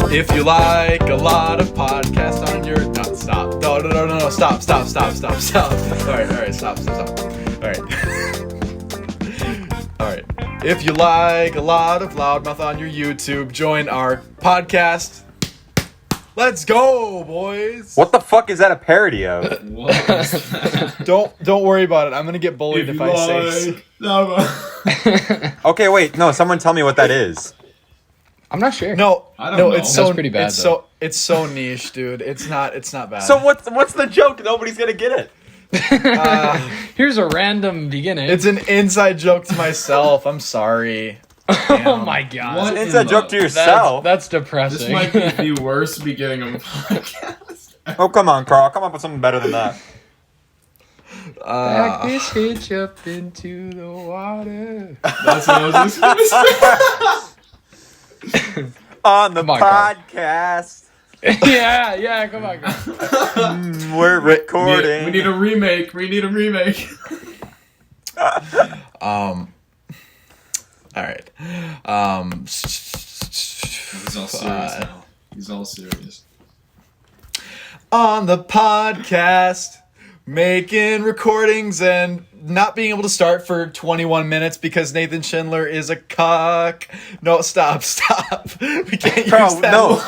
If you like a lot of podcasts on your... No, stop. No, stop. Alright, stop. Alright. If you like a lot of Loudmouth on your YouTube, join our podcast. Let's go, boys! What the fuck is that a parody of? What is that? Don't worry about it. I'm gonna get bullied if I say... Okay, wait, no, someone tell me what that is. I'm not sure. No, I don't know. it's so pretty bad. It's so niche, dude. It's not bad. So what's the joke? Nobody's gonna get it. Here's a random beginning. It's an inside joke to myself. I'm sorry. Oh my god. What It's a joke to yourself. That's depressing. This might be the worst beginning of a podcast. Oh, come on, Carl. Come up with something better than that. Back this hitch up into the water. That's what I was listening to. On the Come on, Carl. podcast. yeah, come on. We're recording. We need a remake. All right. He's all serious now. He's all serious. On the podcast, making recordings and not being able to start for 21 minutes because Nathan Schindler is a cock. No, stop. We can't Carl, use that. no.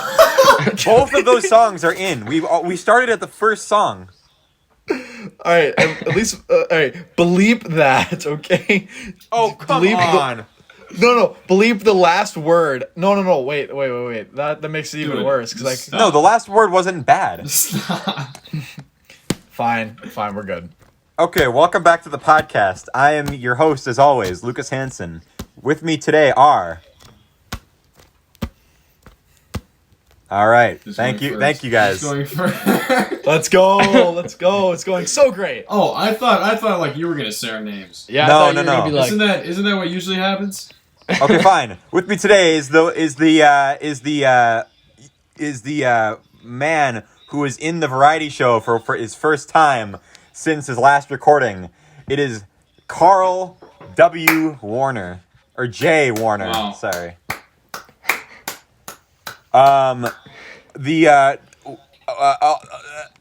Both of those songs are in. We started at the first song. All right, at least, all right, bleep that, okay? Oh, come Bleep on. No, bleep the last word. No, wait. That makes it even Dude, worse, because just like... No, the last word wasn't bad. Stop. Fine, we're good. Okay, welcome back to the podcast. I am your host, as always, Lukas Hansen. With me today are... All right, thank you guys. Going first. Let's go. It's going so great. Oh, I thought like you were gonna say our names. Yeah, No, I thought no, you were gonna no. be like, Isn't that what usually happens? Okay, fine. With me today is the man who is in the variety show for his first time since his last recording. It is Karl W. Warner, or J. Warner. Wow. Sorry.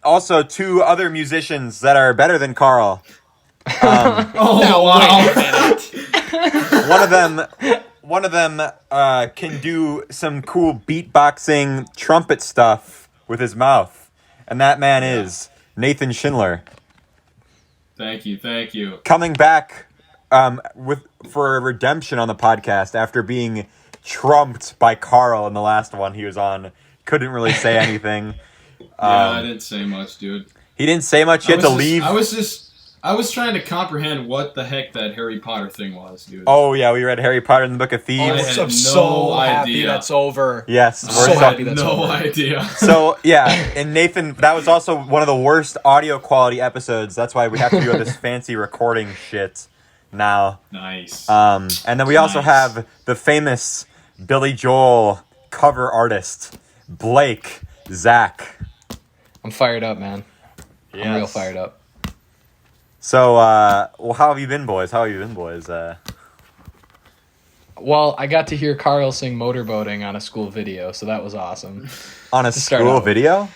Also two other musicians that are better than Karl. Oh wow! One of them can do some cool beatboxing trumpet stuff with his mouth, and that man is Nathan Schindler. Thank you. Coming back for a redemption on the podcast after being trumped by Karl in the last one he was on. Couldn't really say anything. I didn't say much, dude. He didn't say much. He had to leave. I was trying to comprehend what the heck that Harry Potter thing was, dude. Oh yeah, we read Harry Potter and the Book of Thieves. had I'm so no happy idea. that's over. Yes, So we're happy I had that's no over. idea. So yeah, and Nathan, that was also one of the worst audio quality episodes. That's why we have to do this fancy recording shit now. Nice. And then we also Nice. have the famous Billy Joel cover artist Blake Zach. I'm fired up, man. I'm real Yes. fired up. So, well, how have you been, boys? Well, I got to hear Karl sing motorboating on a school video, so that was awesome. On a start school out with. video?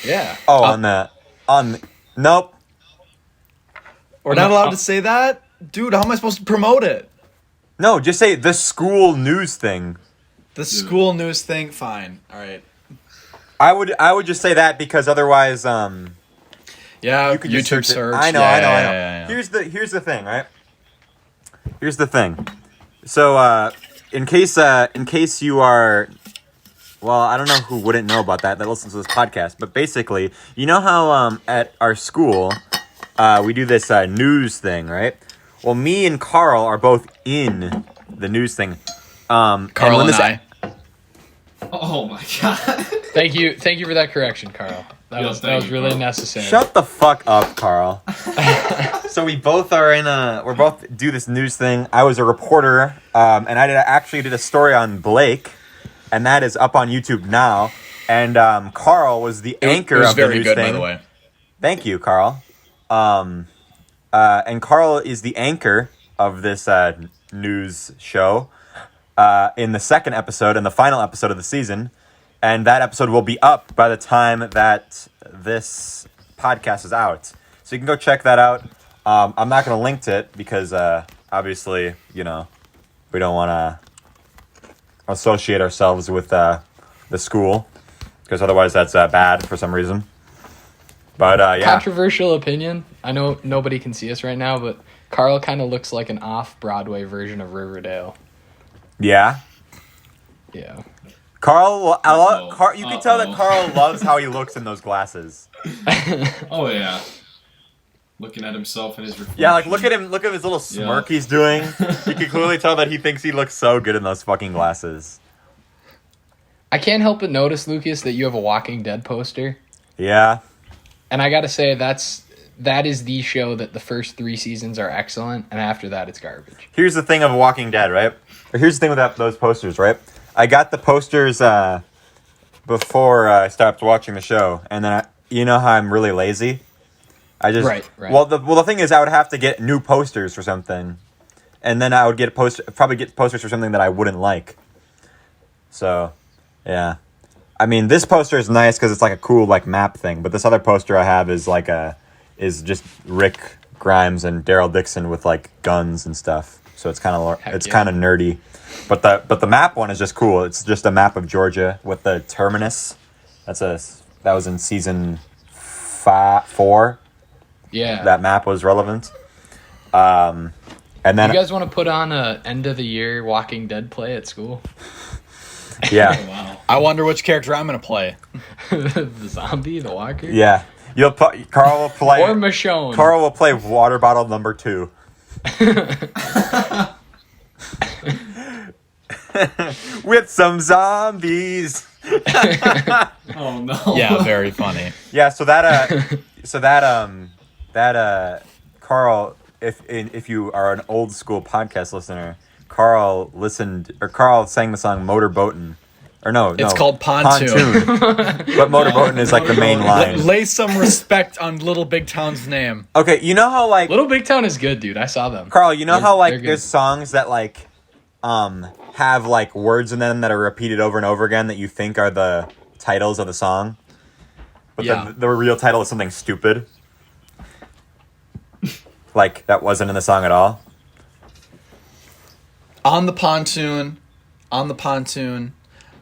Yeah. Oh, nope. We're not allowed to say that? Dude, how am I supposed to promote it? No, just say the school news thing. The school news thing? Fine. All right. I would just say that because otherwise, Yeah, you could just YouTube search. I know. Yeah. Here's the thing, right? Here's the thing. So, in case you are, well, I don't know who wouldn't know about that listens to this podcast, but basically, you know how at our school, we do this news thing, right? Well, me and Karl are both in the news thing. Karl and I. Oh my god. Thank you for that correction, Karl. That was really Karl. necessary. Shut the fuck up, Karl. So we both do this news thing. I was a reporter, and I actually did a story on Blake, and that is up on YouTube now. And Karl was the anchor It was of the very news good, thing. by the way. Thank you, Karl. And Karl is the anchor of this news show in the second episode and the final episode of the season. And that episode will be up by the time that this podcast is out. So you can go check that out. I'm not going to link to it because obviously, we don't want to associate ourselves with the school because otherwise that's bad for some reason. But yeah. Controversial opinion. I know nobody can see us right now, but Karl kind of looks like an off-Broadway version of Riverdale. Yeah. Yeah. Karl, you can tell that Karl loves how he looks in those glasses. Oh yeah. Looking at himself in his reflection. Yeah, like look at him, look at his little smirk he's doing. You can clearly tell that he thinks he looks so good in those fucking glasses. I can't help but notice, Lucas, that you have a Walking Dead poster. Yeah. And I gotta say, that is the show that the first 3 seasons are excellent, and after that, it's garbage. Here's the thing of Walking Dead, right? Or here's the thing with those posters, right? I got the posters before I stopped watching the show, and then you know how I'm really lazy. I just Right. Well, the thing is, I would have to get new posters for something, and then I would probably get posters for something that I wouldn't like. So, yeah. I mean, this poster is nice because it's like a cool like map thing, but this other poster I have is like is just Rick Grimes and Daryl Dixon with like guns and stuff. So it's kind of kind of nerdy, but the map one is just cool. It's just a map of Georgia with the terminus. That was in season 4. Yeah. That map was relevant. And then you guys want to put on a end of the year Walking Dead play at school? yeah. Oh, wow. I wonder which character I'm gonna play. The zombie, the walker? Yeah. Karl will play Or Michonne. Karl will play water bottle number 2. With some zombies. Oh no. Yeah, very funny. Yeah, so Karl, if you are an old school podcast listener, Karl sang the song Motorboatin'. Or no, It's called Pontoon. But Motorboatin' is like the main line. Lay some respect on Little Big Town's name. Okay, you know how like Little Big Town is good, dude. I saw them. Karl, you know how like they're good. there's songs that like have like words in them that are repeated over and over again that you think are the titles of the song, but Yeah. the real title is something stupid. Like that wasn't in the song at all. On the pontoon, on the pontoon,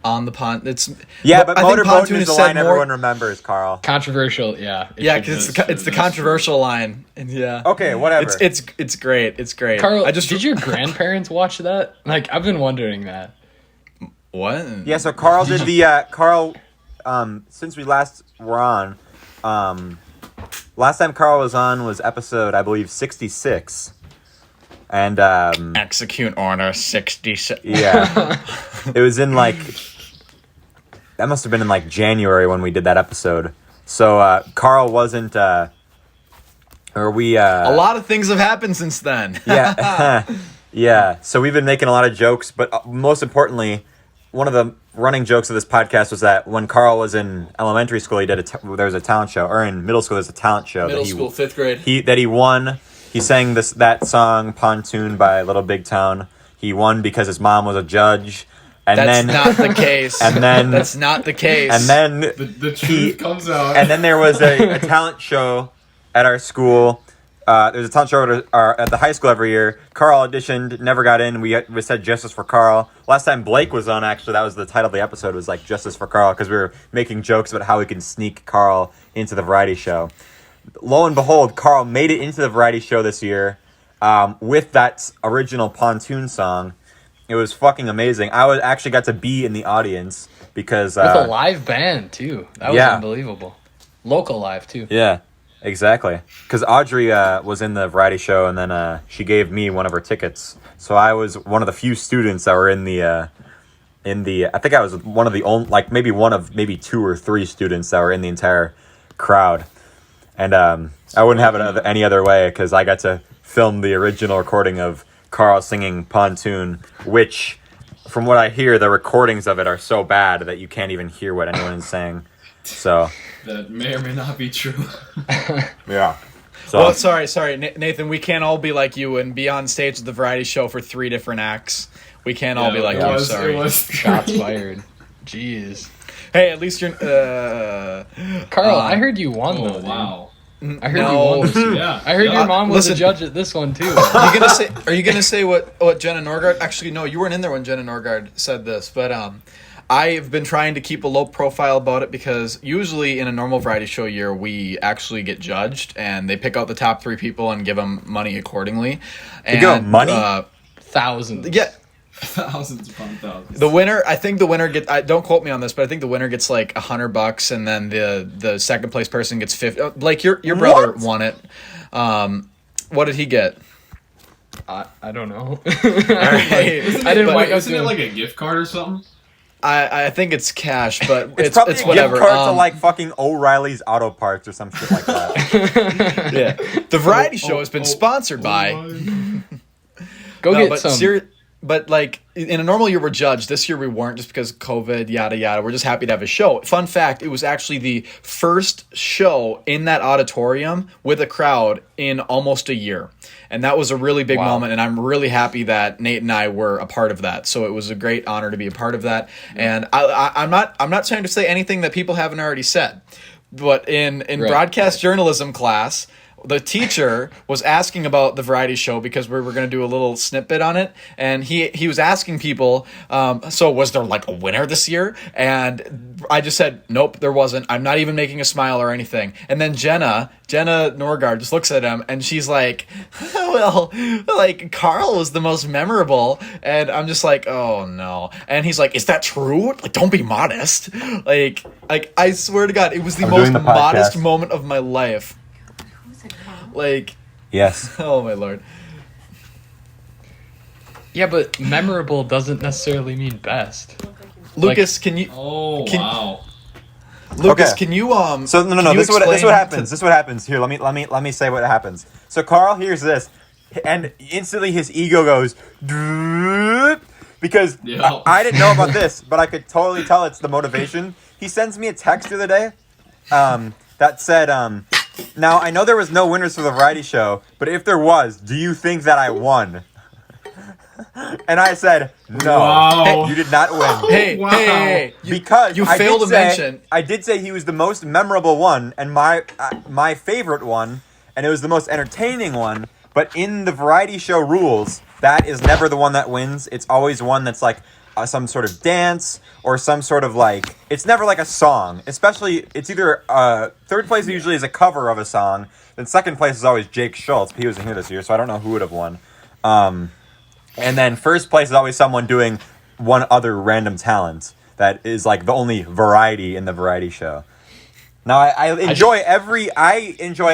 on the pont. It's Yeah, but I think Motorboatin' pontoon is the said line more- everyone remembers, Karl. Controversial, yeah. Yeah, should because be. it's the controversial line, and yeah. Okay, whatever. It's great. It's great. Karl, I just did your grandparents watch that? Like, I've been wondering that. what? Yeah, so Karl did the Karl. Since we last were on, last time Karl was on was episode I believe 66, and Execute order 66. yeah, it was in like that must have been in like January when we did that episode. So Karl wasn't, or we. A lot of things have happened since then. Yeah, yeah. So we've been making a lot of jokes, but most importantly, one of the running jokes of this podcast was that when Karl was in elementary school, he did there was a talent show, or in middle school, there's a talent show. Middle school, 5th grade. He won. He sang that song "Pontoon" by Little Big Town. He won because his mom was a judge, and That's then not the case. and then That's not the case. and then The truth comes out. and then there was a talent show at our school. There's a talent show at the high school every year. Karl auditioned, never got in. We said Justice for Karl. Last time Blake was on, actually, that was the title of the episode, was like Justice for Karl, because we were making jokes about how we can sneak Karl into the variety show. Lo and behold, Karl made it into the variety show this year with that original Pontoon song. It was fucking amazing. I actually got to be in the audience because... With a live band, too. That was unbelievable. Local live, too. Yeah. Exactly, because Audrey was in the variety show, and then she gave me one of her tickets. So I was one of the few students that were in the. I think I was one of the only, like maybe one of maybe 2 or 3 students that were in the entire crowd, and I wouldn't have it any other way because I got to film the original recording of Karl singing "Pontoon," which from what I hear, the recordings of it are so bad that you can't even hear what anyone is saying. So That may or may not be true. yeah. So Well, sorry, Nathan. We can't all be like you and be on stage at the variety show for 3 different acts. We can't all be like you. Sorry. It was Shots fired. Jeez. Hey, at least you're. Carl, I heard you won though. Oh, Dude. wow. I heard you won this year. Yeah. I heard your mom was a listen. judge at this one too. Are you gonna say what Jenna Norgard? Actually, no, you weren't in there when Jenna Norgard said this, but I've been trying to keep a low profile about it because usually in a normal variety show year we actually get judged and they pick out the top 3 people and give them money accordingly. They give 'em money? Thousands. Yeah. Thousands upon thousands. The winner, I think the winner gets. Don't quote me on this, but I think the winner gets like $100, and then the second place person gets 50. Like your brother won it. What did he get? I don't know. Right. I didn't wake up Isn't it to like a gift card or something? I think it's cash, but it's probably a whatever. gift card to like fucking O'Reilly's Auto Parts or some shit like that. Yeah. The variety show has been sponsored by. go No, get but some. But like in a normal year, we're judged. This year we weren't just because COVID, yada yada. We're just happy to have a show. Fun fact: it was actually the first show in that auditorium with a crowd in almost a year, and that was a really big moment. And I'm really happy that Nate and I were a part of that. So it was a great honor to be a part of that. And I'm not trying to say anything that people haven't already said, but in broadcast journalism class, the teacher was asking about the variety show because we were going to do a little snippet on it, and he was asking people, so was there like a winner this year? And I just said, nope, there wasn't. I'm not even making a smile or anything. And then Jenna Norgard just looks at him and she's like, well, like Karl was the most memorable. And I'm just like, oh no. And he's like, is that true? Like, don't be modest. Like I swear to God, it was the most doing the modest podcast. moment of my life. Like, Yes. oh my Lord. Yeah, but memorable doesn't necessarily mean best. Lucas, can you Oh, Can- wow. Lucas, Okay. can you So no. can you This is what explain happens. This is what happens. Here, let me say what happens. So Karl hears this, and instantly his ego goes "Droop," because Yeah. I didn't know about this, but I could totally tell it's the motivation. He sends me a text the other day, that said, now I know there was no winners for the variety show, but if there was, do you think that I won? And I said, no, Wow. you did not win. Hey, Wow. hey, Because you I failed did to say- mention. I did say he was the most memorable one and my favorite one, and it was the most entertaining one. But in the variety show rules, that is never the one that wins. It's always one that's like some sort of dance or some sort of like. It's never like a song. Especially, it's either third place usually is a cover of a song. Then second place is always Jake Schultz. But he wasn't here this year, so I don't know who would have won. And then first place is always someone doing one other random talent that is like the only variety in the variety show. Now I enjoy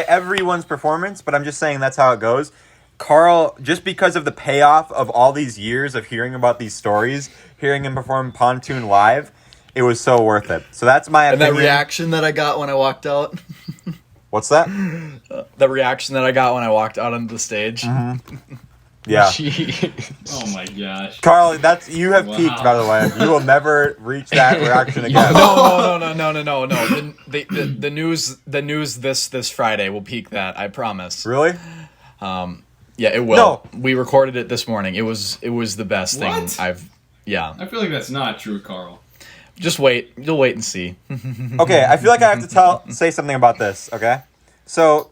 everyone's performance, but I'm just saying that's how it goes. Karl, just because of the payoff of all these years of hearing about these stories, hearing him perform Pontoon live, it was so worth it. So that's my And opinion. that reaction that I got when I walked out. What's that? The reaction that I got when I walked out onto the stage. Yeah. Jeez. Oh my gosh. Karl, you have Wow. peaked, by the way. You will never reach that reaction again. No. The news this Friday will peak that. I promise. Really? Yeah, it will. No. We recorded it this morning. It was the best thing What? Yeah. I feel like that's not true, Karl. Just wait. You'll wait and see. Okay, I feel like I have to say something about this, okay? So,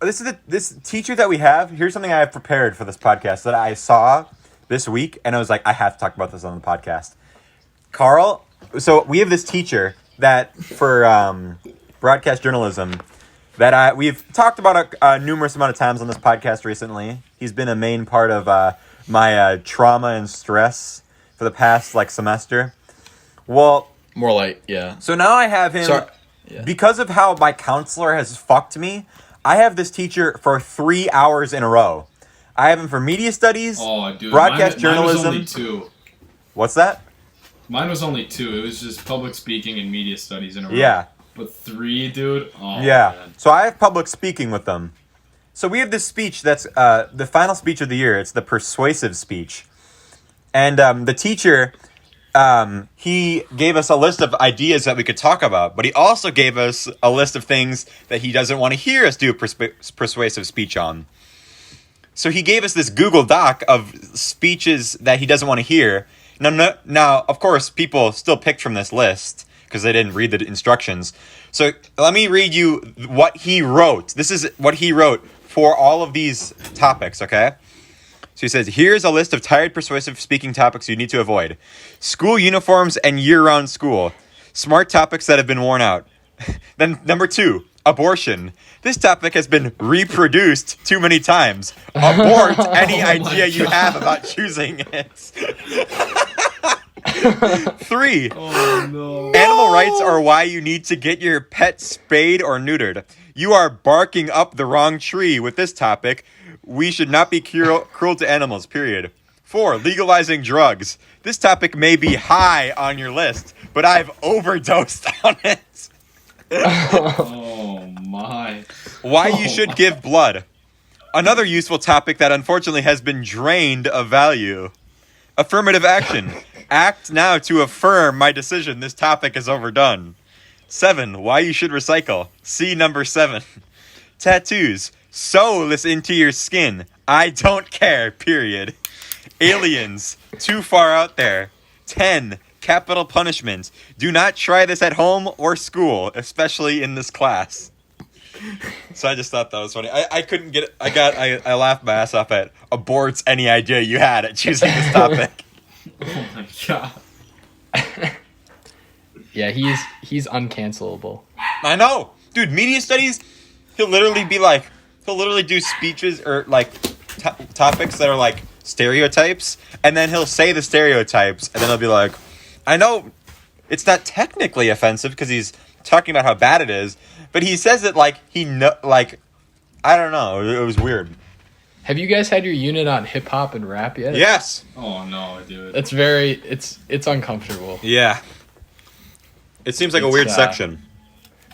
this teacher that we have, here's something I have prepared for this podcast that I saw this week, and I was like, I have to talk about this on the podcast. Karl, so we have this teacher that, for broadcast journalism, that we've talked about a numerous amount of times on this podcast recently. He's been a main part of my trauma and stress for the past, semester. Well, More like, yeah. so now I have him, Sorry. Yeah. because of how my counselor has fucked me, I have this teacher for 3 hours in a row. I have him for media studies, Oh, dude. broadcast journalism. Mine was only 2. What's that? Mine was only 2. It was just public speaking and media studies in a row. Yeah. But 3, dude? Oh, Yeah. man. So I have public speaking with them. So we have this speech that's the final speech of the year. It's the persuasive speech. And the teacher, he gave us a list of ideas that we could talk about, but he also gave us a list of things that he doesn't want to hear us do a persuasive speech on. So he gave us this Google Doc of speeches that he doesn't want to hear. Now, of course, people still picked from this list because they didn't read the instructions. So let me read you what he wrote. This is what he wrote for all of these topics, okay? So he says, here's a list of tired, persuasive speaking topics you need to avoid. School uniforms and year-round school. Smart topics that have been worn out. Then number 2, abortion. This topic has been reproduced too many times. Abort any idea you have about choosing it. 3, Oh no. animal rights are why you need to get your pet spayed or neutered. You are barking up the wrong tree with this topic. We should not be cruel to animals, period. 4, legalizing drugs. This topic may be high on your list, but I've overdosed on it. Oh my. Why you should give blood. Another useful topic that unfortunately has been drained of value. Affirmative action. Act now to affirm my decision. This topic is overdone. 7, why you should recycle. See number 7. Tattoos. Sew this into your skin. I don't care, period. Aliens. Too far out there. 10, capital punishment. Do not try this at home or school, especially in this class. So I just thought that was funny. I couldn't get it. I laughed my ass off at aborts any idea you had at choosing this topic. Oh my god. Yeah, he's uncancelable. I know. Dude, media studies, he'll literally do speeches or like topics that are like stereotypes, and then he'll say the stereotypes, and then he'll be like, I know it's not technically offensive because he's talking about how bad it is, but he says it like I don't know. It was weird. Have you guys had your unit on hip hop and rap yet? Yes. Oh no, dude. It's uncomfortable. Yeah. It seems like a It's, weird section.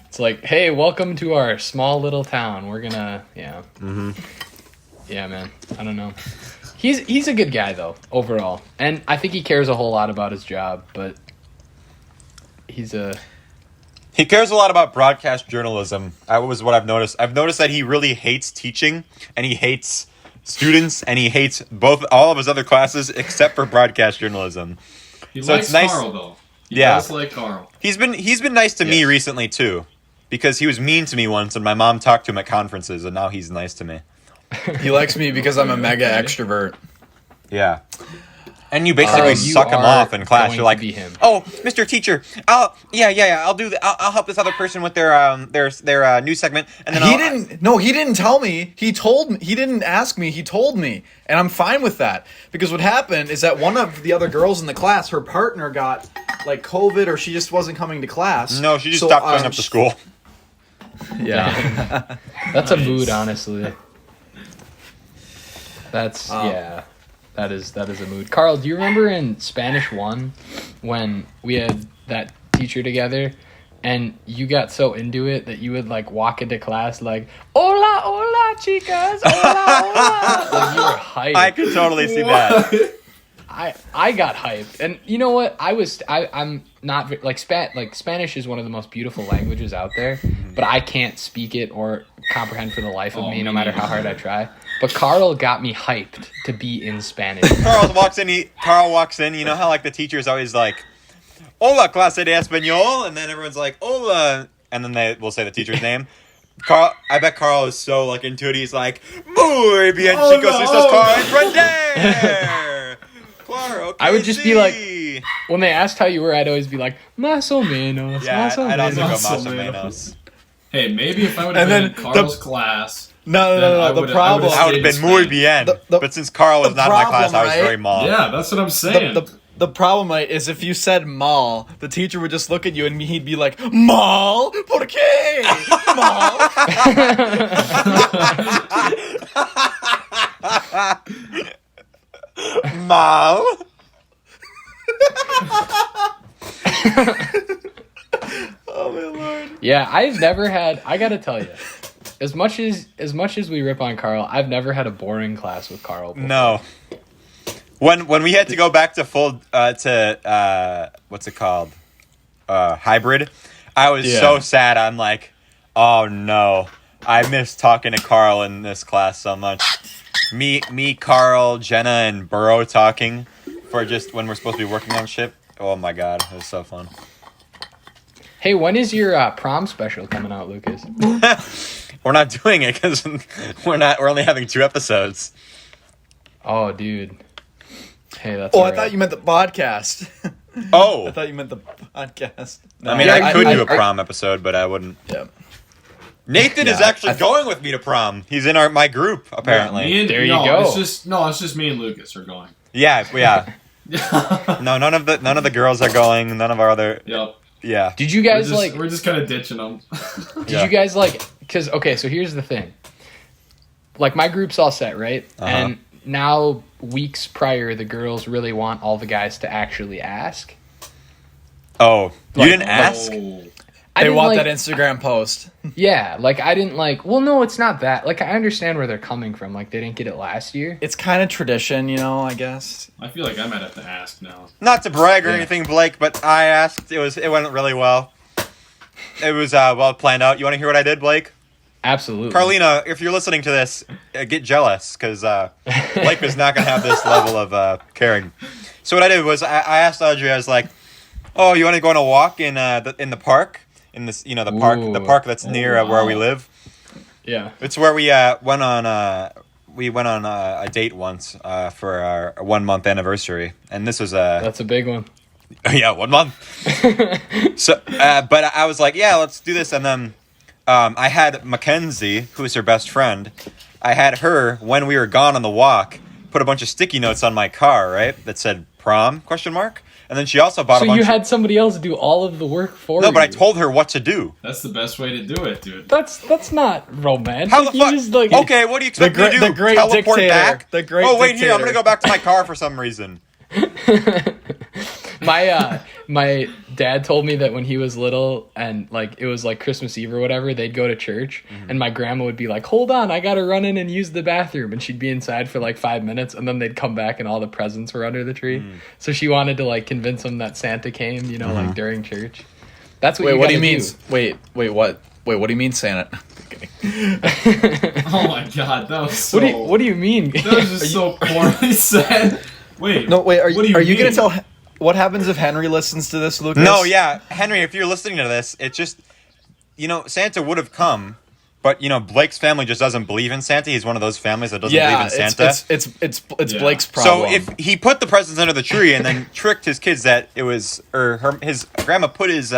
It's like, hey, welcome to our small little town. We're gonna, yeah. Mm-hmm. Yeah, man. I don't know. He's a good guy though, overall, and I think he cares a whole lot about his job. But he cares a lot about broadcast journalism. That was what I've noticed. I've noticed that he really hates teaching, and he hates students, and he hates all of his other classes except for broadcast journalism. He So likes it's nice- Karl though. He Yeah. does like Karl. He's been nice to me Yes. recently too, because he was mean to me once, and my mom talked to him at conferences, and now he's nice to me. He likes me because I'm a mega extrovert. Yeah. And you basically you suck him are off in class. going You're like, to be him. "Oh, Mr. Teacher, I'll do that. I'll help this other person with their news segment." And then He didn't tell me. He told me. He didn't ask me. He told me, and I'm fine with that because what happened is that one of the other girls in the class, her partner got like COVID, or she just wasn't coming to class. No, she just stopped going up to school. Yeah. That's a Nice. mood, honestly. That's yeah. That is a mood. Karl, do you remember in Spanish 1 when we had that teacher together and you got so into it that you would like walk into class like, hola, hola, chicas, hola, hola. Like you were hyped. I could totally see that. I got hyped. And you know what? I'm not like Spanish is one of the most beautiful languages out there, but I can't speak it or comprehend for the life of me, no matter how hard I try. But Karl got me hyped to be in Spanish. Karl walks in. You know how like the teacher's always like, "Hola, clase de español," and then everyone's like, "Hola," and then they will say the teacher's name. I bet Karl is so like into it. He's like, "Muy bien, chicos, estos aprender." Claro, I would just be like, when they asked how you were, I'd always be like, más o menos, yeah, más o I'd also go menos. más o menos. Hey, maybe if I would have And been in then Karl's class. No. Then I The would've- problem. I would have been muy bien, but since Karl was the not in my class, problem, I was very right? mal. Yeah, that's what I'm saying. The problem, right, is if you said mal, the teacher would just look at you and he'd be like, mal? ¿Por qué? Mal? Mal. Oh my lord. Yeah, I've never had. I gotta tell you, as much as we rip on Karl, I've never had a boring class with Karl before. No. When we had to go back to full what's it called, hybrid, I was so sad. I'm like, oh no, I miss talking to Karl in this class so much. Me, Karl, Jenna, and Burrow talking for just when we're supposed to be working on shit. Oh my god, it was so fun. Hey, when is your prom special coming out, Lucas? We're not doing it because we're only having 2 episodes. Oh, dude. Hey, that's. Oh, I thought you meant the podcast. Oh, I thought you meant the podcast. No. I mean, I could do a prom episode, but I wouldn't. Yeah. Nathan is actually going with me to prom. He's in my group apparently. There you go. It's just me and Lucas are going. Yeah. No, none of the girls are going. None of our other. Yep. Yeah. Did you guys We're just kind of ditching them. Did you guys because okay, so here's the thing. Like my group's all set, right? And now weeks prior, the girls really want all the guys to actually ask. Oh, you didn't ask? They want that Instagram post. Yeah, like I didn't well, no, it's not that. Like I understand where they're coming from. Like they didn't get it last year. It's kind of tradition, I guess. I feel like I might have to ask now. Not to brag or anything, Blake, but I asked. It went really well. It was well planned out. You want to hear what I did, Blake? Absolutely. Carlina, if you're listening to this, get jealous because Blake is not going to have this level of caring. So what I did was I asked Audrey. I was like, "Oh, you want to go on a walk in the park? In this, the park that's near where we live." Yeah. It's where we went on a date once for our 1 month anniversary, and this was That's a big one. yeah, 1 month. So, but I was like, yeah, let's do this, and then I had Mackenzie, who is her best friend. I had her when we were gone on the walk put a bunch of sticky notes on my car, right? That said prom ? And then she also bought So a bunch. you had somebody else do all of the work for you. No, but I told her what to do. That's the best way to do it, dude. That's not romantic. How the fuck? You just, Okay, what do you expect me to do? The great Teleport dictator. back? The great Oh wait, here I'm dictator. gonna go back to my car for some reason. My dad told me that when he was little and it was Christmas Eve or whatever, they'd go to church and my grandma would be like, "Hold on, I gotta run in and use the bathroom," and she'd be inside for 5 minutes and then they'd come back and all the presents were under the tree. So she wanted to convince him that Santa came, during church. That's what. Wait, you what do gotta you mean? Wait, what? Wait, what do you mean, Santa? Oh my god, that was so. What do you mean? That was just so poorly said. Wait. No, wait. Are what do you mean? gonna tell? What happens if Henry listens to this, Lucas? No, yeah, Henry, if you're listening to this, it's just, Santa would have come, but Blake's family just doesn't believe in Santa. He's one of those families that doesn't believe in Santa. It's Blake's problem. So if he put the presents under the tree and then tricked his kids that it was, his grandma put his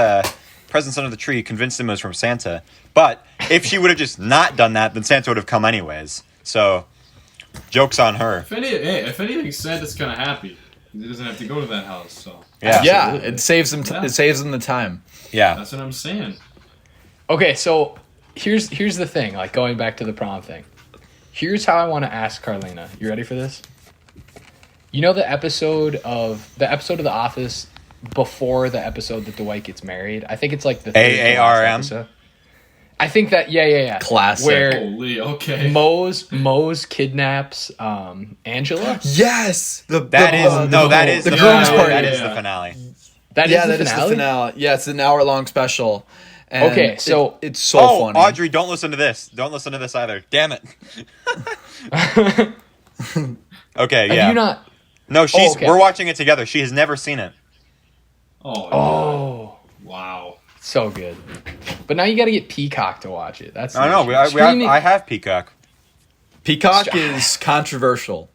presents under the tree, convinced him it was from Santa. But if she would have just not done that, then Santa would have come anyways. So, joke's on her. If anything, Santa's kind of happy. He doesn't have to go to that house, so. Yeah. it saves him. Yeah. It saves him the time. Yeah. That's what I'm saying. Okay, so here's the thing, going back to the prom thing. Here's how I want to ask Carlina. You ready for this? You know the episode of The Office before the episode that Dwight gets married? I think it's the third to last AARM? episode. I think that yeah. Classic. Where Holy, okay. Mose kidnaps Angela. Yes. That is the groom's finale. party. That is Yeah. the finale. That is the finale? Yeah, it's an hour-long special. And Okay, so- it's so funny. Audrey, don't listen to this. Don't listen to this either. Damn it. Okay, yeah. Have you not? No, okay. we're watching it together. She has never seen it. Oh, Wow. so good. But now you got to get Peacock to watch it. That's I know. Streaming- I have Peacock. Peacock is controversial.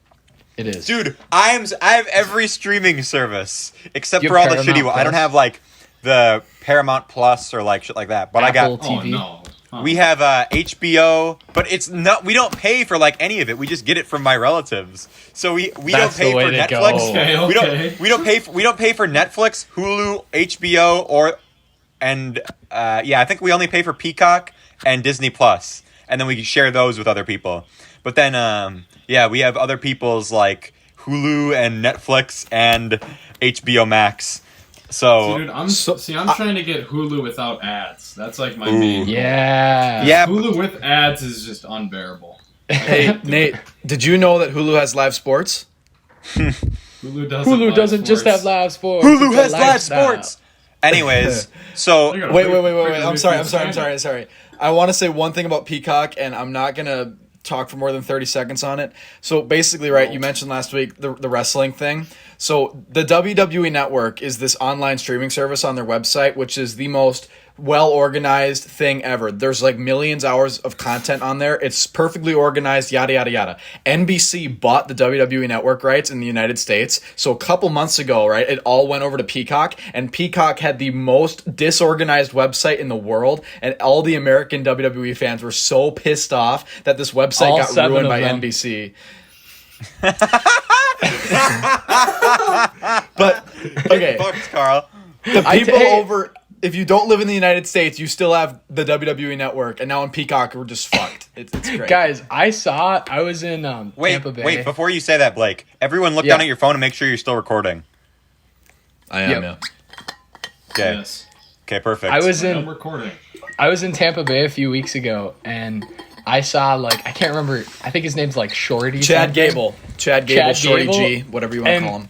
It is. Dude, I have every streaming service except You for have all the shitty Paramount ones. I don't Plus? have the Paramount Plus or shit like that. But Apple I got Oh TV. no. Huh. we have HBO, but it's not. We don't pay for any of it. We just get it from my relatives. So we don't That's pay the way for to Netflix. go. Okay. We don't pay for Netflix, Hulu, HBO, I think we only pay for Peacock and Disney Plus, and then we share those with other people. But then we have other people's Hulu and Netflix and HBO Max. So Dude, I'm trying to get Hulu without ads. That's my Ooh. main. Yeah. Hulu with ads is just unbearable. Hey, Nate, did you know that Hulu has live sports? Hulu doesn't just have live sports. Hulu it's a has live lifestyle. sports. Anyways, so They got a Wait. big I'm sorry. I want to say one thing about Peacock, and I'm not gonna talk for more than 30 seconds on it. So basically, right, you mentioned last week the wrestling thing. So the WWE Network is this online streaming service on their website, which is the most well-organized thing ever. There's like millions hours of content on there. It's perfectly organized, yada, yada, yada. NBC bought the WWE Network rights in the United States. So a couple months ago, right, it all went over to Peacock, and Peacock had the most disorganized website in the world, and all the American WWE fans were so pissed off that this website All got 7 ruined of by them. NBC. But, okay, fucked, Carl. the I people ta- over... If you don't live in the United States, you still have the WWE Network, and now in Peacock, we're just fucked. It's great. Guys, I was in Tampa Bay. Wait, before you say that, Blake, everyone look Yeah. down at your phone and make sure you're still recording. I am, Yep. yeah. Okay. Yes. Okay, perfect. I was I'm in recording. Tampa Bay a few weeks ago, and I saw I can't remember. I think his name's like Shorty. Chad something. Gable, Shorty Gable, G, whatever you want to and- call him.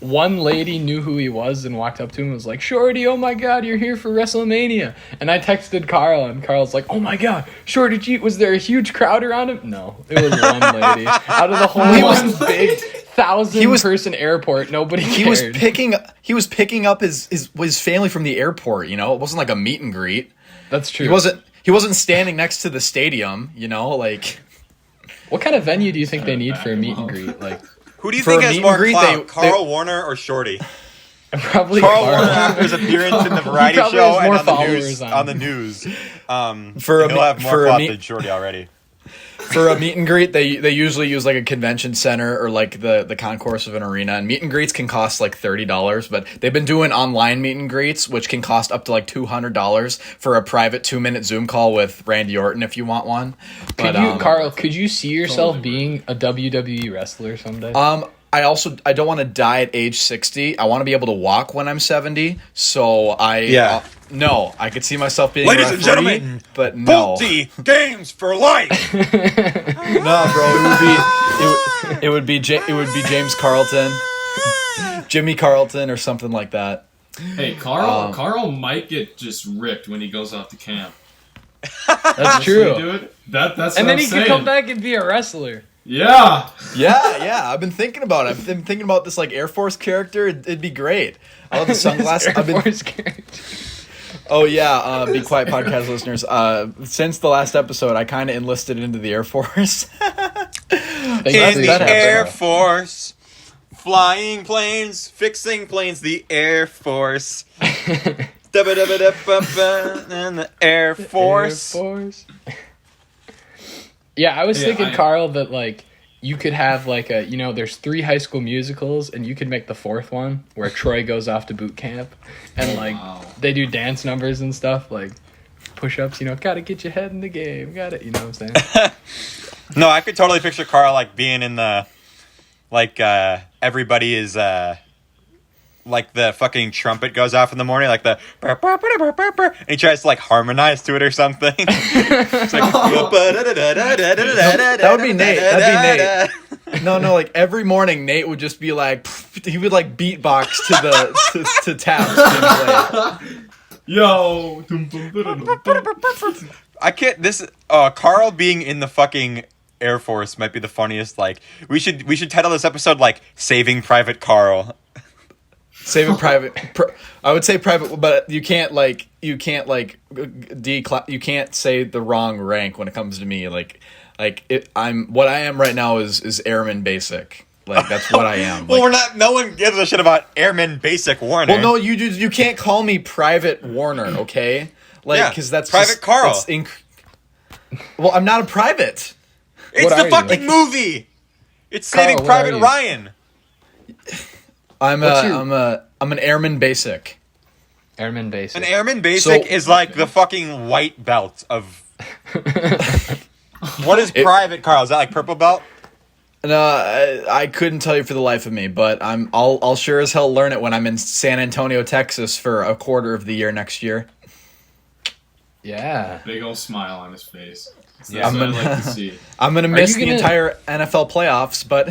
One lady knew who he was and walked up to him and was like, Shorty, oh my god, you're here for WrestleMania. And I texted Karl, and Karl's like, oh my god, Shorty G, was there a huge crowd around him? No, it was one lady. Out of the whole big 1,000-person airport, nobody cared. He was picking up his family from the airport, you know? It wasn't like a meet and greet. That's true. He wasn't standing next to the stadium, you know, like... What kind of venue do you think they need for a meet and greet? Like, Who do you For think a has meet more and greet, clout, they- Carl Warner or Shorty? probably Carl Karl. Warner after his appearance in the variety He probably show has and more on the followers news. on- On the news, For a he'll me- have more for a clout me- than Shorty already. For a meet and greet, they usually use like a convention center or like the concourse of an arena. And meet and greets can cost like $30, but they've been doing online meet and greets, which can cost up to like $200 for a private 2-minute Zoom call with Randy Orton if you want one. But Karl, could you see yourself Totally. being a WWE wrestler someday? I don't want to die at age 60. I want to be able to walk when I'm 70. So no, I could see myself being Ladies a and referee, gentlemen, but no. Multi games for life. No, bro, it would be James Carlton, Jimmy Carlton, or something like that. Hey, Karl might get just ripped when he goes off to camp. That's true. Dude, that's And what then I'm he saying. could come back and be a wrestler. Yeah. Yeah, I've been thinking about it. I've been thinking about this like Air Force character. It'd be great. I love the sunglasses. Air Force character. Oh yeah, Be Quiet podcast listeners. Since the last episode, I kind of enlisted into the Air Force. Thank In God the that Air happened. Force, flying planes, fixing planes. The Air Force. Da-ba-da-ba-da-ba-ba, and the Air Force. Air Force. Yeah, I was thinking, Karl, that like you could have like there's 3 High School Musicals, and you could make the 4th one where Troy goes off to boot camp, and like they do dance numbers and stuff like push-ups. Gotta get your head in the game. Got it. You know what I'm saying? No, I could totally picture Carl like being in the everybody is like the fucking trumpet goes off in the morning, like the and he tries to like harmonize to it or something. It's like, That would be Nate. That'd be Nate. No, like every morning Nate would just be like, he would like beatbox to taps being played. Yo. I can't. Carl being in the fucking Air Force might be the funniest. Like we should title this episode like "Saving Private Carl." Saving Private. I would say private, but you can't you can't say the wrong rank when it comes to me. What I am right now is Airman Basic. Like that's what I am. Well, we're not. No one gives a shit about Airman Basic Warner. Well, no, you can't call me Private Warner, okay? Yeah, Because that's Private just, Karl. Well, I'm not a private. It's What the are you? fucking movie. It's Karl, Saving what Private are you? Ryan. I'm an Airman Basic. Airman Basic. An Airman Basic So- is like the fucking white belt of. What is Private Carl? Is that like purple belt? No, I couldn't tell you for the life of me, but I'll sure as hell learn it when I'm in San Antonio, Texas, for a quarter of the year next year. Yeah. Big old smile on his face. So Yeah. that's what I'd like to see. I'm gonna miss you the gonna- entire NFL playoffs, but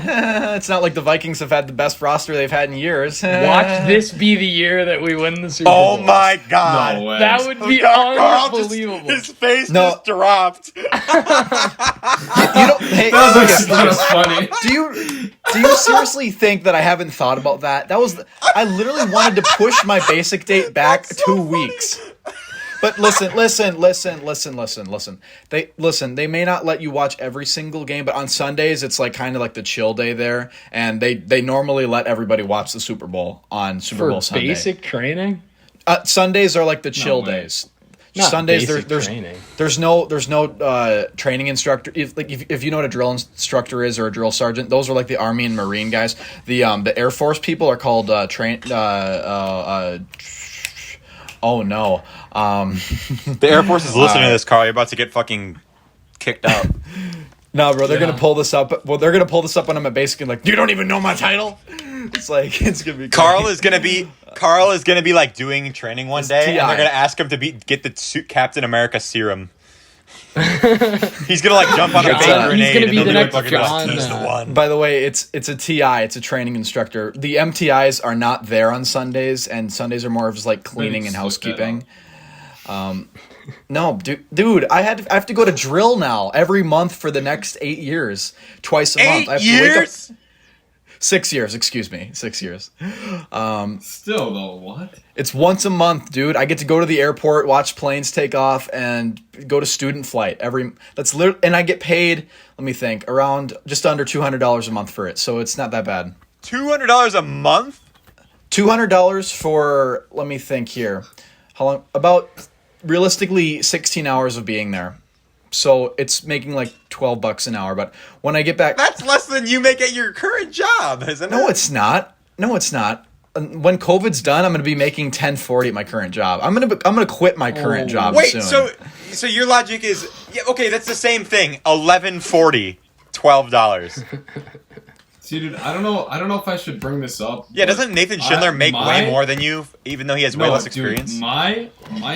it's not like the Vikings have had the best roster they've had in years. Watch this be the year that we win the Super Oh Bowl. my god. No way. That would be Carl unbelievable. his face No. just dropped. You don't. Hey, That was funny. do you seriously think that I haven't thought about that? I literally wanted to push my basic date back 2 weeks. But listen. They may not let you watch every single game, but on Sundays it's like kind of like the chill day there, and they normally let everybody watch the Super Bowl on Super Bowl For Sunday. basic training? Sundays are like the chill way. days. Not Sundays basic there's training. there's no training instructor. If you know what a drill instructor is or a drill sergeant, those are like the Army and Marine guys. The Air Force people are called oh no. The Air Force is listening to this, Carl. You're about to get fucking kicked out. No, bro, they're Yeah. gonna pull this up. Well, they're gonna pull this up when I'm basically like, you don't even know my title. It's like it's gonna be. Carl great. is gonna be like doing training one It's day, TI. and they're gonna ask him to get the Captain America serum. He's gonna like jump on a He's big gonna grenade, be and the they'll be next like, John, he's the one. By the way, it's a TI. It's a training instructor. The MTIs are not there on Sundays, and Sundays are more of just like cleaning and housekeeping. No, dude, I have to go to drill now every month for the next 8 years, twice a month. I have 8 to wake up. years? 6 years, excuse me, 6 years. Still though, what? It's once a month, dude. I get to go to the airport, watch planes take off, and go to student flight and I get paid. Let me think, around just under $200 a month for it. So it's not that bad. $200 a month? $200 for, let me think here, how long? About realistically 16 hours of being there. So it's making like $12 an hour. But when I get back, That's less than you make at your current job, isn't it? no, it's not. When COVID's done, I'm going to be making $10.40 at my current job. I'm going to quit my current job Wait, soon. so your logic is okay? That's the same thing. $11.40, $12. See, dude, I don't know if I should bring this up. Yeah, but doesn't Nathan Schindler make way more than you, even though he has way less experience? Dude, my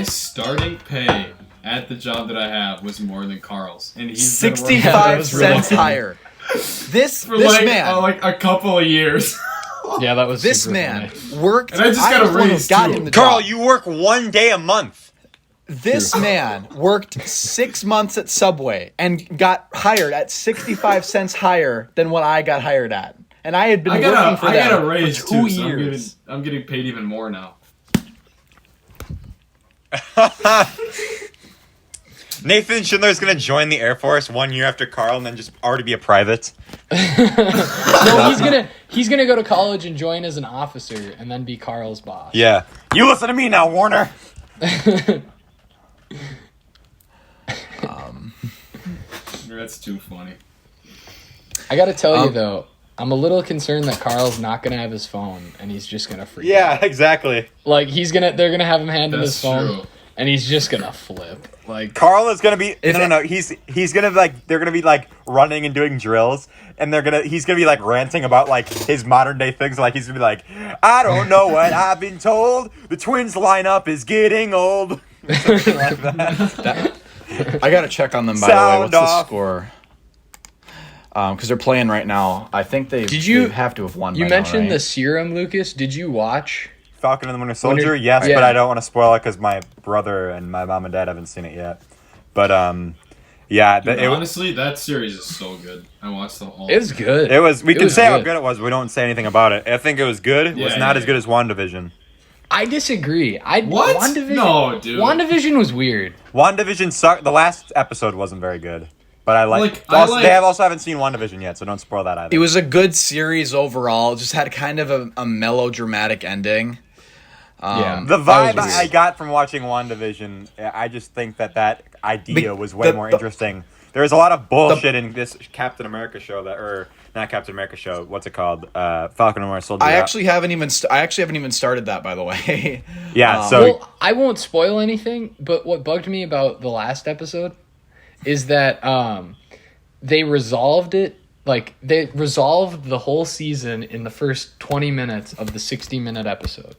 starting pay at the job that I have was more than Carl's, and he's been working 65 for cents higher. This man. like a couple of years. Yeah, that was This super man funny. worked. And I just got a was the one who raise, got too. him the Carl, job. you work 1 day a month. This man worked 6 months at Subway and got hired at 65 cents higher than what I got hired at. And I had been working for I them got a raise for 2 too, so years. I'm getting paid even more now. Nathan Schindler's gonna join the Air Force 1 year after Carl, and then just already be a private. No, he's gonna go to college and join as an officer and then be Carl's boss. Yeah. You listen to me now, Warner. That's too funny. I gotta tell you though, I'm a little concerned that Carl's not gonna have his phone and he's just gonna freak Yeah, out. exactly. Like they're gonna have him hand him his That's phone true. and he's just gonna flip. Like Carl is gonna be If- no. He's gonna like they're gonna be like running and doing drills, and he's gonna be like ranting about like his modern day things. Like he's gonna be like, I don't know what I've been told. The Twins lineup is getting old. Something like that. I got to check on them, by the way. Sound What's the off. score? Because they're playing right now. I think they have to have won. you by now, mentioned right? the serum, Lucas. Did you watch? Falcon and the Winter Soldier, Winter- yes, yeah. but I don't want to spoil it because my brother and my mom and dad haven't seen it yet. But yeah, Dude, honestly, that series is so good. I watched the whole. It's good. it was. We It can was say how good. good it was. We don't say anything about it. I think it was good. It was Yeah, not yeah, as good yeah. as WandaVision. I disagree. What? WandaVision, No, dude. WandaVision was weird. WandaVision sucked. The last episode wasn't very good. But I like. Like, I like- They also haven't seen WandaVision yet, so don't spoil that either. It was a good series overall. It just had kind of a melodramatic ending. Yeah. the That vibe was I weird. got from watching WandaVision. I just think that idea was way the- more the- interesting. There was a lot of bullshit in this Captain America show or not Captain America show. What's it called? Falcon and Winter Soldier. I actually haven't even started that, by the way. Yeah. So Well, I won't spoil anything, but what bugged me about the last episode is that they resolved it. Like, they resolved the whole season in the first 20 minutes of the 60-minute episode.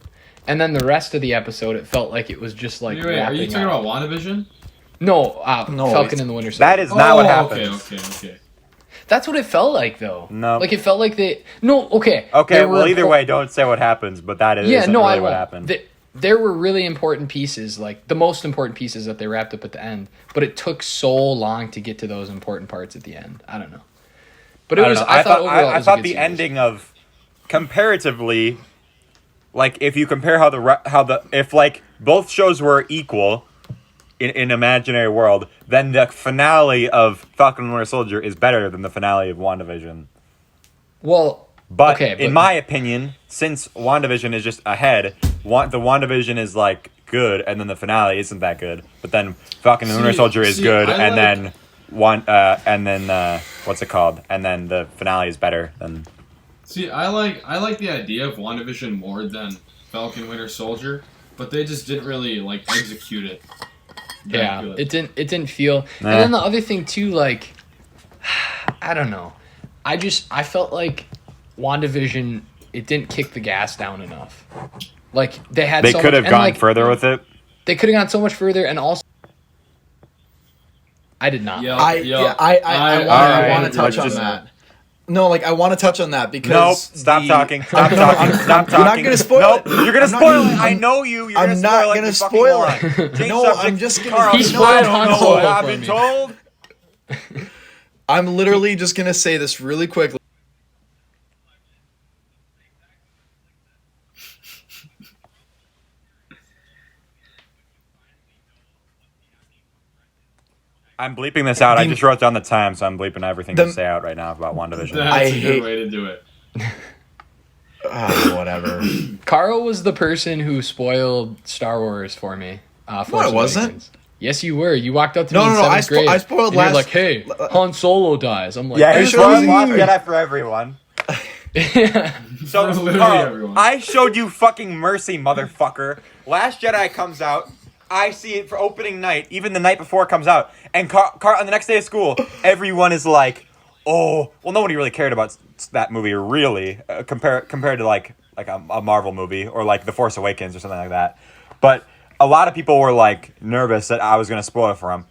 And then the rest of the episode, it felt like it was just like Wait, are you wrapping talking up. about WandaVision? No, No, Falcon and the Winter Soldier. That is not what happens. Okay. That's what it felt like, though. No. Like, it felt like they... No, okay. Okay, there well, were either way, don't say what happens, but that is Yeah, no, really I what won't. happened. There were really important pieces, like the most important pieces that they wrapped up at the end, but it took so long to get to those important parts at the end. I don't know. But it I was. don't know. I thought overall it I was a thought good the series. ending of comparatively, like if you compare if like both shows were equal in an imaginary world, then the finale of Falcon and Winter Soldier is better than the finale of WandaVision. Well, But okay, in my opinion, since WandaVision is just ahead, the WandaVision is like good, and then the finale isn't that good. But then Falcon and Winter Soldier is good, and then what's it called? And then the finale is better than. See, I like the idea of WandaVision more than Falcon Winter Soldier, but they just didn't really like execute it. yeah, Good. it didn't feel. Nah. And then the other thing too, like, I don't know. I felt like WandaVision, it didn't kick the gas down enough. Like they had. They so could much, have gone like, further with it. They could have gone so much further, and also, I did not. I want to touch on just- that. No, like I want to touch on that because Nope. Stop talking. Stop talking. Stop talking. You're not gonna spoil nope. it. You're gonna I'm not spoil gonna- it. I know you. You're I'm gonna not spoil it. gonna you fucking spoil moron. it. Change No, subject. I'm just gonna- Karl, He you spoiled know I don't Han know Solo what I've for been me. told. I'm literally just gonna say this really quickly. I'm bleeping this out. I just wrote down the time, so I'm bleeping everything The- to say out right now about WandaVision. That's I a hate- good way to do it. Whatever. Carl was the person who spoiled Star Wars for me. Force I wasn't. Awakens. Yes, you were. You walked up to No, me in no, no, I seventh grade. I spoiled and you're last. like, hey, Han Solo dies. I'm like, Yeah, Are you he's sure it spoiled was Last you? Jedi for everyone. So, For literally Karl, everyone. I showed you fucking mercy, motherfucker. Last Jedi comes out. I see it for opening night, even the night before it comes out. And Karl, on the next day of school, everyone is like, oh, well, nobody really cared about that movie, really, compared to like a Marvel movie or like The Force Awakens or something like that. But a lot of people were like nervous that I was going to spoil it for them.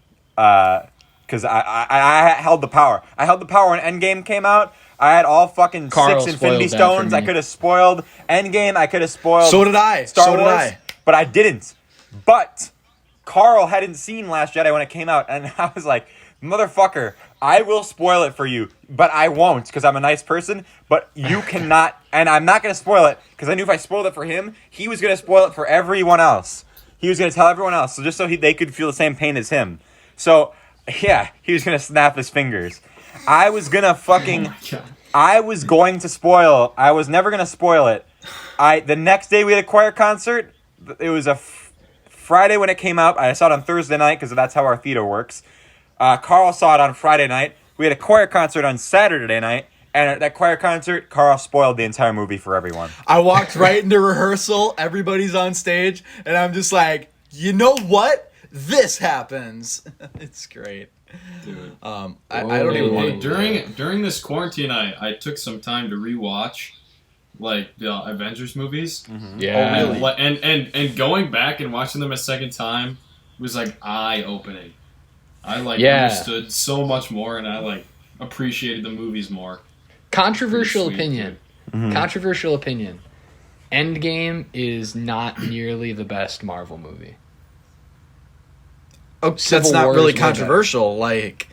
Because I held the power. I held the power when Endgame came out. I had all fucking Carl 6 Infinity spoiled that for Stones. I me. could have spoiled Endgame. I could have spoiled So did I. Star So did Wars. I. But I didn't. But Karl hadn't seen Last Jedi when it came out. And I was like, motherfucker, I will spoil it for you. But I won't because I'm a nice person. But you cannot. And I'm not going to spoil it because I knew if I spoiled it for him, he was going to spoil it for everyone else. He was going to tell everyone else. So just so they could feel the same pain as him. So, yeah, he was going to snap his fingers. I was going to fucking... God. I was going to spoil. I was never going to spoil it. The next day we had a choir concert. It was a Friday when it came out. I saw it on Thursday night because that's how our theater works. Karl saw it on Friday night. We had a choir concert on Saturday night. And at that choir concert, Karl spoiled the entire movie for everyone. I walked right into rehearsal. Everybody's on stage, and I'm just like, you know what? This happens. It's great. Dude. I don't even want to. During this quarantine, I took some time to rewatch like the Avengers movies. yeah. Oh, really? And going back and watching them a second time was like eye opening. I Yeah. understood so much more, and I appreciated the movies more. Controversial Pretty sweet, opinion. Mhm. Controversial opinion. Endgame is not nearly the best Marvel movie. Oh, Civil that's not War really is way better. controversial. Like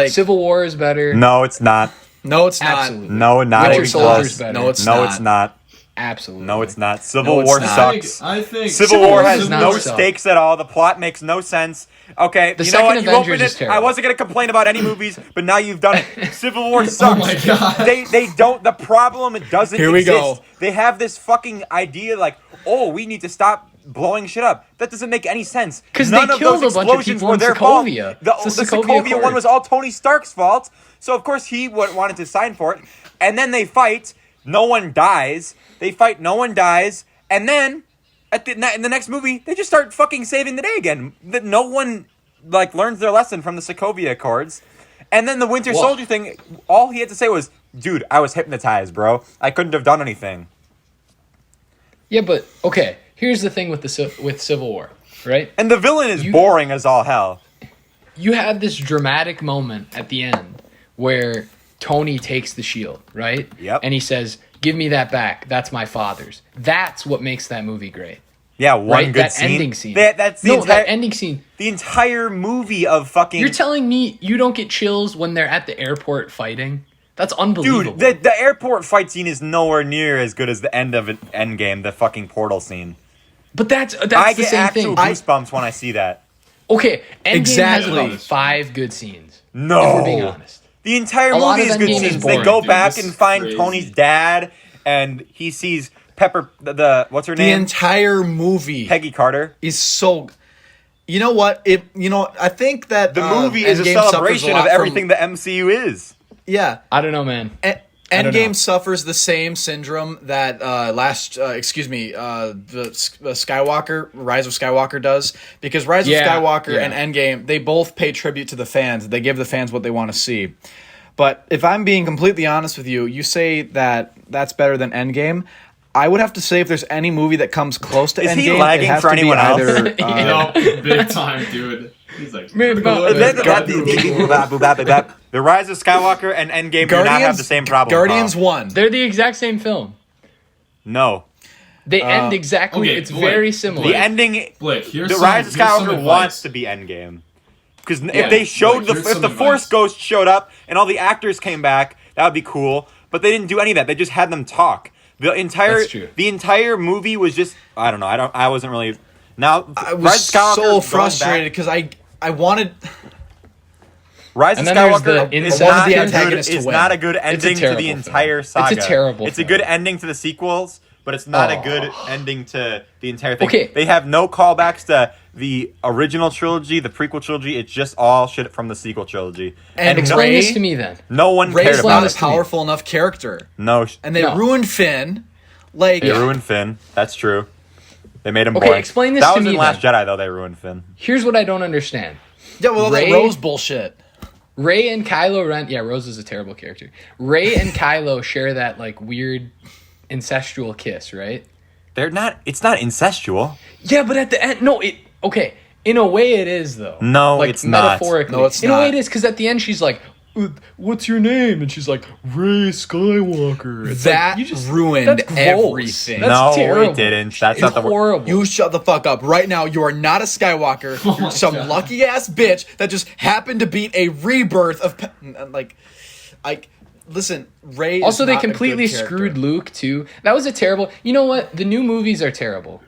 Civil War is better. No, it's not. no, it's not. Absolutely. No, not Winter even Soldier's close. better. No, it's No, not. it's not. Absolutely. No, it's not. Civil it's War not. sucks. I think Civil War has does not no suck. stakes at all. The plot makes no sense. Okay, The you know what? second You Avengers opened is it. terrible. I wasn't gonna complain about any movies, but now you've done it. Civil War sucks. Oh my God. They don't. The problem it doesn't. Here we exist. go. They have this fucking idea like, oh, we need to stop blowing shit up. That doesn't make any sense. 'Cause they None of killed those a bunch of explosions people were in their fault. Sokovia. The It's the Sokovia Sokovia one Accord. was all Tony Stark's fault. So of course he wanted to sign for it. And then they fight. No one dies. They fight. No one dies. And then in the next movie, they just start fucking saving the day again. That no one learns their lesson from the Sokovia Accords. And then the Winter Well- Soldier thing, all he had to say was, "Dude, I was hypnotized, bro. I couldn't have done anything." Yeah, but okay. Here's the thing with with Civil War, right? And the villain is boring as all hell. you had this dramatic moment at the end where Tony takes the shield, right? Yep. And he says, "Give me that back. That's my father's." That's what makes that movie great. Yeah, one Right? good That scene. ending scene. That's the entire that ending scene. the entire movie of fucking. You're telling me you don't get chills when they're at the airport fighting? That's unbelievable. Dude, the airport fight scene is nowhere near as good as the end of Endgame, the fucking portal scene. But that's I the get same actual thing. goosebumps when I see that. Okay, Endgame Exactly. has about 5 good scenes. No. If we're being honest. The entire A lot movie of is good Endgame is scenes. They boring, go dude. back This and is find crazy. Tony's dad, and he sees Pepper, the what's her The name? entire movie Peggy Carter. is so. You know what? I think that The movie is a Endgame suffers celebration lot of everything From, the MCU is. yeah, I don't know, man. don't know. Endgame suffers the same syndrome that the Skywalker, Rise of Skywalker does, because Rise of Skywalker and Endgame, they both pay tribute to the fans. They give the fans what they want to see. But if I'm being completely honest with you, you say that that's better than Endgame. I would have to say if there's any movie that comes close to Is Endgame, he it lagging has for to be anyone else? either, No, big time, dude. He's like, Man, about- The Rise of Skywalker and Endgame do not have the same problem. Guardians Carl. 1. They're the exact same film. No. They end exactly. okay, it's Blake, very similar. The ending. Blake, here's The some, Rise of here's some Skywalker advice. wants to be Endgame. Because Yeah, if they showed Blake, here's if some the Force advice. Ghost showed up and all the actors came back, that would be cool. But they didn't do any of that. They just had them talk. That's true. The entire movie was just I don't know. I wasn't really. Now I was Rise of Skywalker so going frustrated back- because I wanted. Rise of And then there's Skywalker the is incest not, the a antagonist good, to is win. not a good ending to terrible the film. entire It's a saga. terrible It's a film. good ending to the sequels, but it's not a good ending to the entire thing. Okay. They have no callbacks to the original trilogy, the prequel trilogy. It's just all shit from the sequel trilogy. And Explain Ray- this to me then. No one cared Ray's about not it. a powerful enough character, No, and they No. ruined Finn. Like, they ruined Finn. That's true. They made him Okay, boring. explain this that to was me in Last then. Jedi, though. They ruined Finn. Here's what I don't understand. yeah, well, Ray- that Rose bullshit. Ray and Kylo Ren. Yeah, Rose is a terrible character. Ray and Kylo share that like weird incestual kiss, right? They're not. It's not incestual. Yeah, but at the end, no. Okay. In a way, it is though. No, like, it's not. metaphorically. No, it's in a way, not. it is because at the end, she's like, "What's your name?" And she's like, "Ray Skywalker." It's That like, ruined that's gross. everything. That's No, terrible. it didn't. That's It's not the word. horrible. You shut the fuck up right now. You are not a Skywalker. Oh You're my some God. lucky ass bitch that just happened to beat a rebirth of listen. Ray. is Also, they not a completely good character. screwed Luke too. That was a terrible. You know what? The new movies are terrible.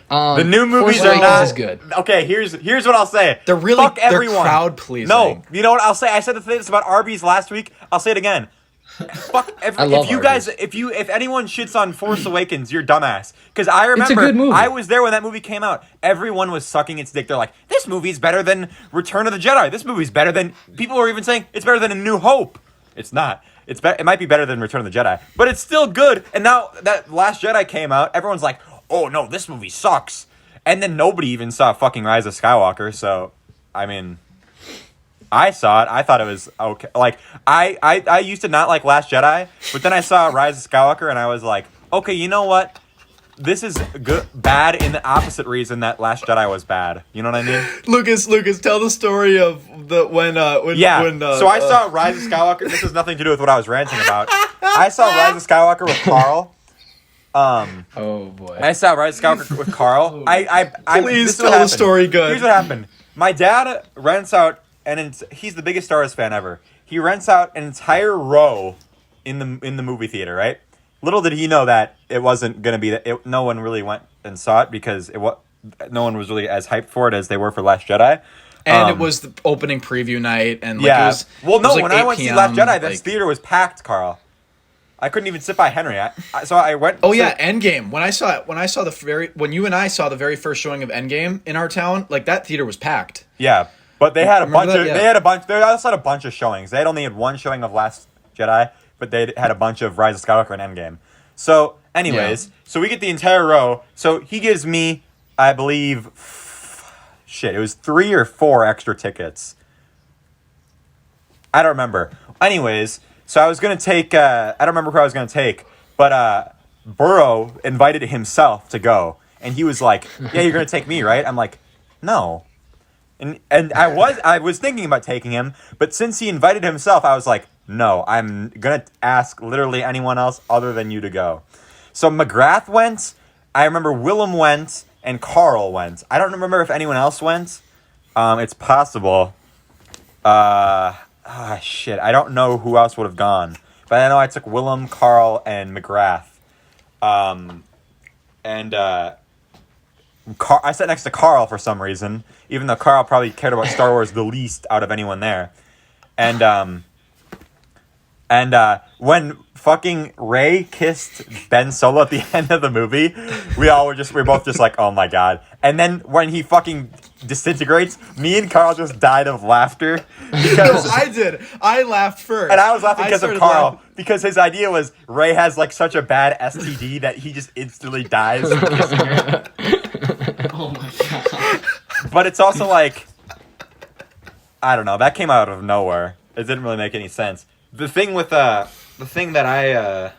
The new movies Force are Awakens not is good. Okay, here's what I'll say. They're really Fuck everyone. crowd pleasing. No, you know what I'll say? I said this about Arby's last week. I'll say it again. Fuck I love if you Arby's. guys if anyone shits on Force Awakens, you're dumbass. Because I remember good movie. I was there when that movie came out. Everyone was sucking its dick. They're like, this movie's better than Return of the Jedi. This movie's better than people were even saying it's better than A New Hope. It's not. It might be better than Return of the Jedi, but it's still good. And now that Last Jedi came out, everyone's like, oh no, this movie sucks. And then nobody even saw fucking Rise of Skywalker. So, I mean, I saw it. I thought it was okay. Like, I used to not like Last Jedi, but then I saw Rise of Skywalker, and I was like, okay, you know what? This is bad in the opposite reason that Last Jedi was bad. You know what I mean? Lucas, tell the story of the when Yeah. when So I saw Rise of Skywalker. This has nothing to do with what I was ranting about. I saw Rise of Skywalker with Karl. Oh boy. I saw Rise of Skywalker with Carl. I Please this is what tell the happened. story good. Here's what happened. My dad rents out, and he's the biggest Star Wars fan ever. He rents out an entire row in the movie theater, right? Little did he know that it wasn't gonna be that. No one really went and saw it because no one was really as hyped for it as they were for Last Jedi. and it was the opening preview night, and like, Yeah. it was, Well, it no. was like When I 8 went to see PM, Last Jedi, this like- theater was packed, Carl. I couldn't even sit by Henry. So I went. Oh to- yeah, Endgame. When you and I saw the very first showing of Endgame in our town, like that theater was packed. Yeah, but they had a Remember bunch that? of. Yeah. They also had a bunch of showings. They had only had one showing of Last Jedi, but they had a bunch of Rise of Skywalker and Endgame. So, anyways, so we get the entire row. So he gives me, I believe, it was 3 or 4 extra tickets. I don't remember. Anyways, so I was gonna take. I don't remember who I was gonna take, but Burrow invited himself to go, and he was like, "Yeah, you're gonna take me, right?" I'm like, "No." And I was thinking about taking him, but since he invited himself, I was like, no, I'm gonna ask literally anyone else other than you to go. So McGrath went. I remember Willem went and Karl went. I don't remember if anyone else went. It's possible. Shit. I don't know who else would have gone, but I know I took Willem, Karl, and McGrath. I sat next to Karl for some reason, even though Karl probably cared about Star Wars the least out of anyone there. And when fucking Rey kissed Ben Solo at the end of the movie, we were both just like, oh my god. And then when he fucking disintegrates, me and Karl just died of laughter. Because I did. I laughed first. And I was laughing because of Karl. Laughing. Because his idea was Rey has like such a bad STD that he just instantly dies from kissing her. Oh my god. But it's also like, I don't know, that came out of nowhere. It didn't really make any sense. The thing that I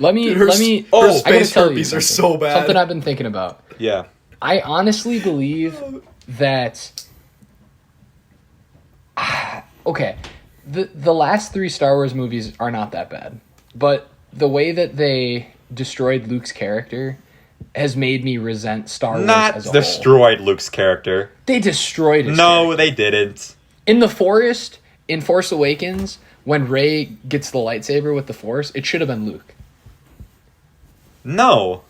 Let me. Her I gotta space tell you herpes are something. so bad. Something I've been thinking about. yeah. I honestly believe that. Okay, the last 3 Star Wars movies are not that bad, but the way that they destroyed Luke's character has made me resent Star Wars Not as a destroyed Luke's character. whole. They destroyed his No, character. they didn't. In the forest, in Force Awakens, when Rey gets the lightsaber with the Force, it should have been Luke. No.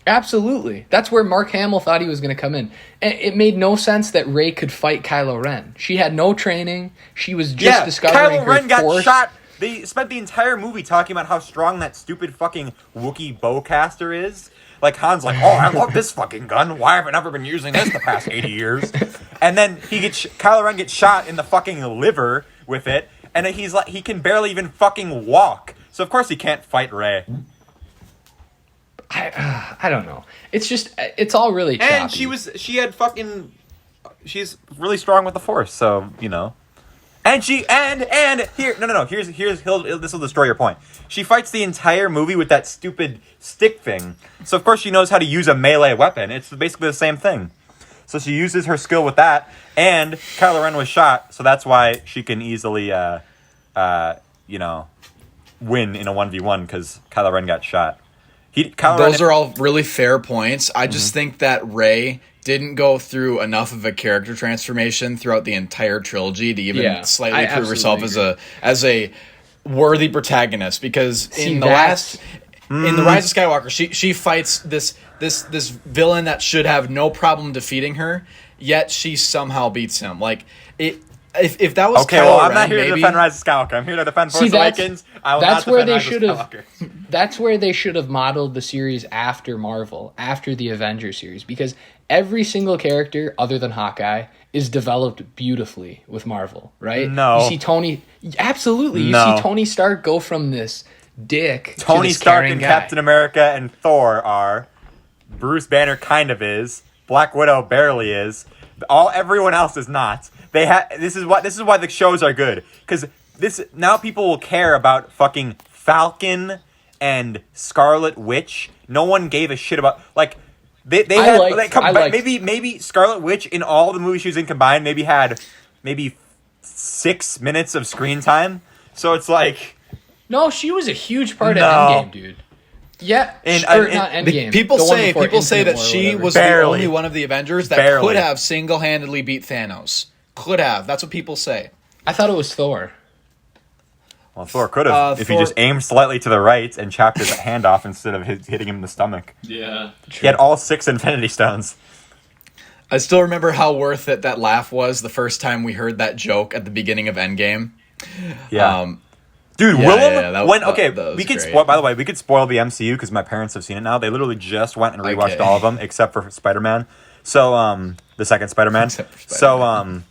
Absolutely. That's where Mark Hamill thought he was going to come in. And it made no sense that Rey could fight Kylo Ren. She had no training. She was just discovering Kylo her Ren got Force. shot. They spent the entire movie talking about how strong that stupid fucking Wookiee bowcaster is. Like, Han's like, oh, I love this fucking gun. Why have I never been using this the past 80 years? And then Kylo Ren gets shot in the fucking liver with it, and he's like, he can barely even fucking walk. So of course he can't fight Rey. I don't know. It's just, it's all really choppy. And she's really strong with the Force, so, you know. And this will destroy your point. She fights the entire movie with that stupid stick thing. So of course she knows how to use a melee weapon. It's basically the same thing. So she uses her skill with that, and Kylo Ren was shot, so that's why she can easily, win in a 1v1, because Kylo Ren got shot. Those are all really fair points. I just think that Rey didn't go through enough of a character transformation throughout the entire trilogy to even slightly prove herself as a worthy protagonist. Because in the Rise of Skywalker, she fights this villain that should have no problem defeating her, yet she somehow beats him. Like it. If that was okay, well, I'm not here to defend Rise of Skywalker. I'm here to defend Force Awakens. I will not defend Rise of Skywalker. That's where they should have modeled the series after Marvel, after the Avengers series, because every single character other than Hawkeye is developed beautifully with Marvel, right? No. You see Tony... Absolutely. You see Tony Stark go from this dick Tony to this Stark caring and guy. Captain America and Thor are. Bruce Banner kind of is. Black Widow barely is. Everyone else is not. This is why the shows are good, because now people will care about fucking Falcon and Scarlet Witch. No one gave a shit about maybe Scarlet Witch in all the movies she was in combined had 6 minutes of screen time. So it's like, no, she was a huge part of Endgame, dude. Yeah, not Endgame. People say that she was the only one of the Avengers that could have single-handedly beat Thanos. Could have. That's what people say. I thought it was Thor. Well, Thor could have if he just aimed slightly to the right and chopped his hand off instead of hitting him in the stomach. Yeah. He had all 6 Infinity Stones. I still remember how worth it that laugh was the first time we heard that joke at the beginning of Endgame. Yeah. Dude, Willem. We could by the way, we could spoil the MCU because my parents have seen it now. They literally just went and rewatched all of them except for Spider-Man. So, the second Spider-Man. So,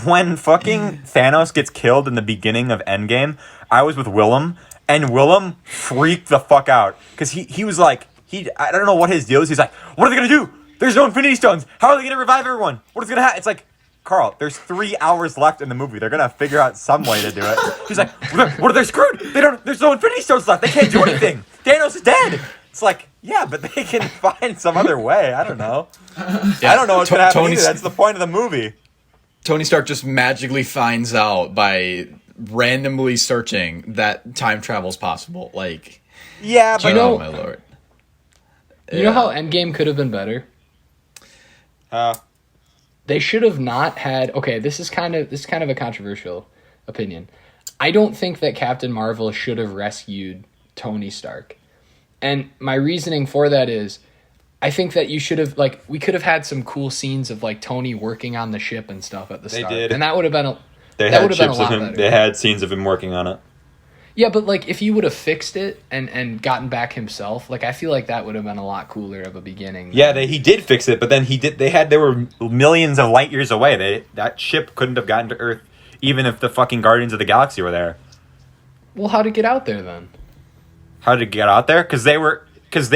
when fucking Thanos gets killed in the beginning of Endgame, I was with Willem, and Willem freaked the fuck out because he was like, I don't know what his deal is. He's like, what are they gonna do? There's no Infinity Stones. How are they gonna revive everyone? What is gonna happen? It's like, Karl, there's 3 hours left in the movie. They're gonna figure out some way to do it. He's like, what are they screwed? There's no Infinity Stones left. They can't do anything. Thanos is dead. It's like, yeah, but they can find some other way. I don't know. I don't know what's going to happen either. That's the point of the movie. Tony Stark just magically finds out by randomly searching that time travel is possible. Like, yeah, but oh my lord. You know how Endgame could have been better? They should have not had. Okay, this is kind of a controversial opinion. I don't think that Captain Marvel should have rescued Tony Stark. And my reasoning for that is, I think that you should have, like, we could have had some cool scenes of, like, Tony working on the ship and stuff at the start. They did. And that would have been a They that had would have been a chips lot of him. better. They had scenes of him working on it. Yeah, but, like, if he would have fixed it and gotten back himself, like, I feel like that would have been a lot cooler of a beginning. Yeah, he did fix it, but then they were millions of light years away. That ship couldn't have gotten to Earth even if the fucking Guardians of the Galaxy were there. Well, how'd it get out there then? How did it get out there? Because they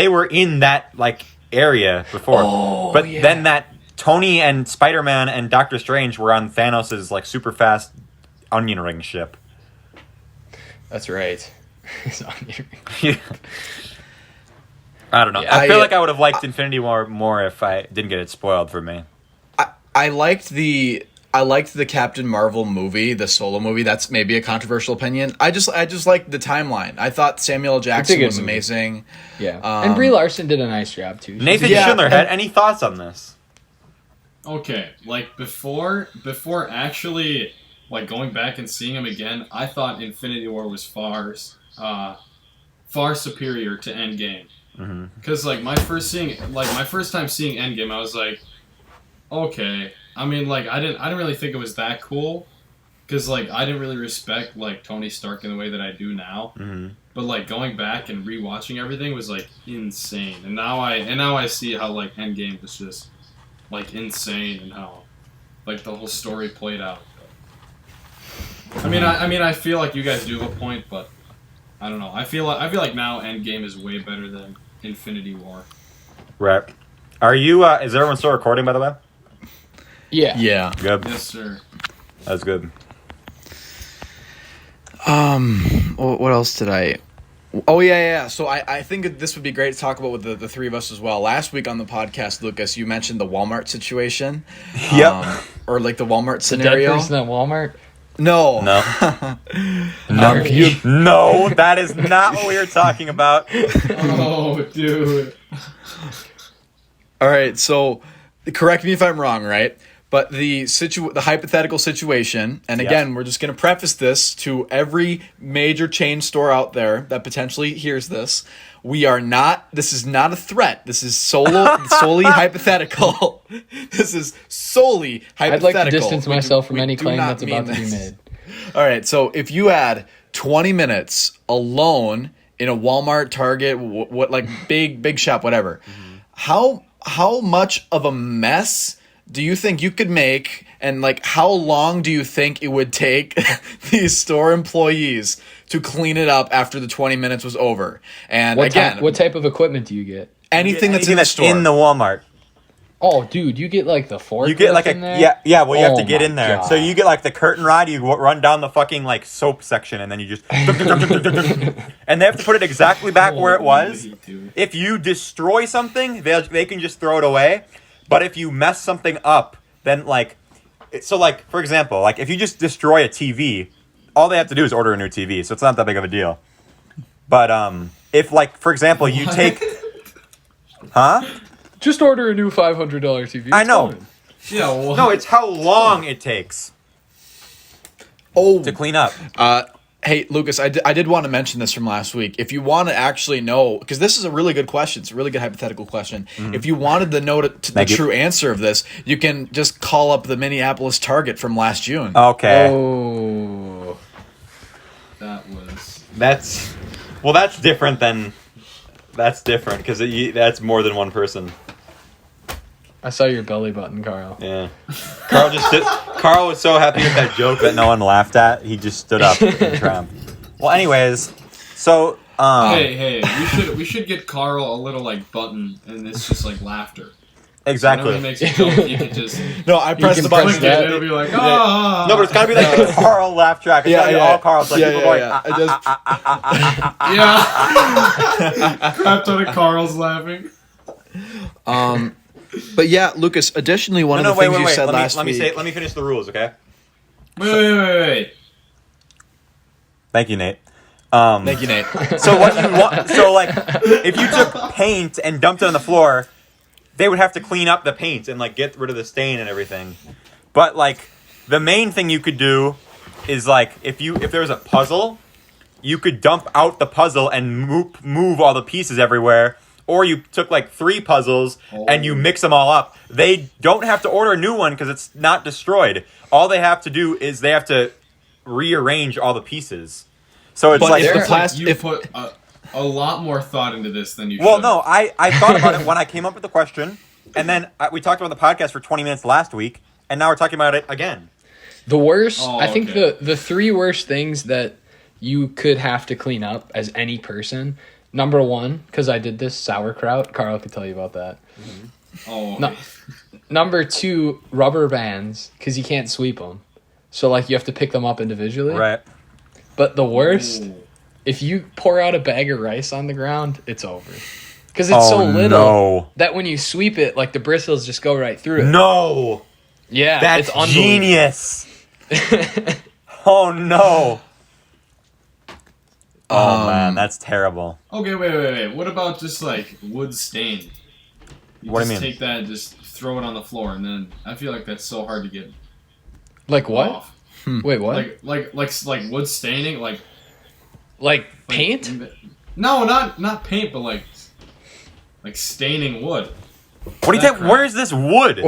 were in that, like, area before. Oh, but yeah. then that Tony and Spider-Man and Doctor Strange were on Thanos' like super fast onion ring ship. That's right. I don't know. Yeah, I feel like I would have liked Infinity War more if I didn't get it spoiled for me. I liked the Captain Marvel movie, the solo movie. That's maybe a controversial opinion. I just liked the timeline. I thought Samuel L. Jackson was movie. amazing. Yeah, and Brie Larson did a nice job too. Nathan Yeah, Schindler had any thoughts on this? Okay, like before actually like going back and seeing him again, I thought Infinity War was far superior to Endgame. Because like my first time seeing Endgame, I was like, okay. I mean, like I didn't really think it was that cool, because like I didn't really respect like Tony Stark in the way that I do now. But like going back and rewatching everything was like insane, and now I see how like Endgame was just like insane, and how like the whole story played out. I mean, I feel like you guys do have a point, but I don't know. I feel like now Endgame is way better than Infinity War. Right. Are you? Is everyone still recording, by the way? Yeah. Good. Yes, sir. That's good. What else did I? Oh yeah. So I think this would be great to talk about with the three of us as well. Last week on the podcast, Lucas, you mentioned the Walmart situation. Yep. Or like the Walmart The scenario. dead person at Walmart. No. No. No. No, that is not what we were talking about. Oh, dude. All right. So correct me if I'm wrong, right? But the hypothetical situation, and again, we're just going to preface this to every major chain store out there that potentially hears this. This is not a threat. This is solely hypothetical. This is solely hypothetical. I'd like to distance myself from any claim that's about to be made. All right, so if you had 20 minutes alone in a Walmart, Target, what like big shop, whatever, how much of a mess do you think you could make, and like how long do you think it would take these store employees to clean it up after the 20 minutes was over? And What type of equipment do you get? anything that's in the store. in the Walmart. Oh, dude, you get like the forklift. You get like in there? you have to Oh get my in there. God. So you get like the curtain rod. You run down the fucking like soap section, and then you just and they have to put it exactly back where it was. Holy dude. If you destroy something, they can just throw it away. But if you mess something up, then like, so like for example, like if you just destroy a TV, all they have to do is order a new TV, so it's not that big of a deal. But if like for example you take, Just order a new $500 TV. I know. It's Yeah. Well, No, it's how long it takes to clean up. Hey, Lucas, I did want to mention this from last week. If you want to actually know, because this is a really good question. It's a really good hypothetical question. If you wanted to know the true answer of this, you can just call up the Minneapolis Target from last June. Okay. Oh. That's different because that's more than one person. I saw your belly button, Carl. Yeah. Carl was so happy with that joke that no one laughed at. He just stood up in triumph. Well, anyways, so hey, we should get Karl a little like button, and it's just like laughter. Exactly. Whenever he makes a joke, you can just No, I press can the button. press click that. it. It'll be like, ah. No, but it's gotta be like a Karl laugh track. It's gotta be all Karl's. Like people going, I just Yeah. Crap ton of Carl's laughing. But yeah, Lucas. Additionally, one of the things you said last week. Let me finish the rules, okay? Wait. Thank you, Nate. Thank you, Nate. So what you want? So like, if you took paint and dumped it on the floor, they would have to clean up the paint and like get rid of the stain and everything. But like, the main thing you could do is like, if there was a puzzle, you could dump out the puzzle and move all the pieces everywhere. Or you took like 3 puzzles and you mix them all up. They don't have to order a new one because it's not destroyed. All they have to do is they have to rearrange all the pieces. So it's But like if You put a lot more thought into this than you well, should. no, I thought about it when I came up with the question, and then we talked about the podcast for 20 minutes last week, and now we're talking about it again. The worst, Oh, I think okay. the 3 worst things that you could have to clean up as any person. Number 1, because I did this, sauerkraut. Karl could tell you about that. Oh, okay. No. Number 2, rubber bands, because you can't sweep them. So, like, you have to pick them up individually. Right. But the worst, Ooh. if you pour out a bag of rice on the ground, it's over. Because it's so little that when you sweep it, like, the bristles just go right through it. No. Yeah, That's it's unbelievable. genius. Oh, no. Oh, man, that's terrible. Okay, wait. What about just like wood stain? What do you just mean? Take that and just throw it on the floor, and then I feel like that's so hard to get Like what? off. Wait, what? Like wood staining, Like paint? No, not paint, but like staining wood. What do you think? crap. Where's this wood?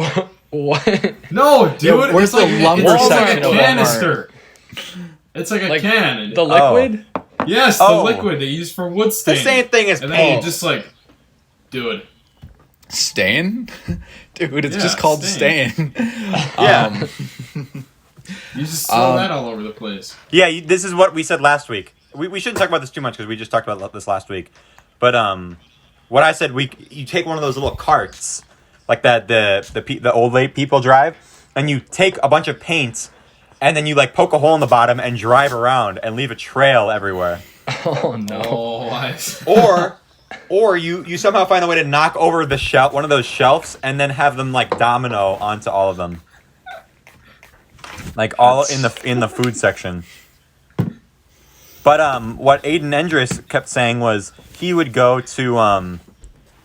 What? No, dude. Yeah, where's it's like, the lumber it's like section a of canister. It's like a Like can. The liquid? Yes, the Oh. liquid they use for wood The staining. same thing as And then you paint. just like, dude. Stain? Dude, it's Yeah, just called stain. stain. Yeah. You just throw that all over the place. Yeah, this is what we said last week. We shouldn't talk about this too much because we just talked about this last week. But what I said, you take one of those little carts, like that the old late people drive, and you take a bunch of paint, and then you like poke a hole in the bottom and drive around and leave a trail everywhere. Oh no. Oh, Or you somehow find a way to knock over the shelf, one of those shelves, and then have them like domino onto all of them, like all in the food section. But what Aiden Endress kept saying was he would go to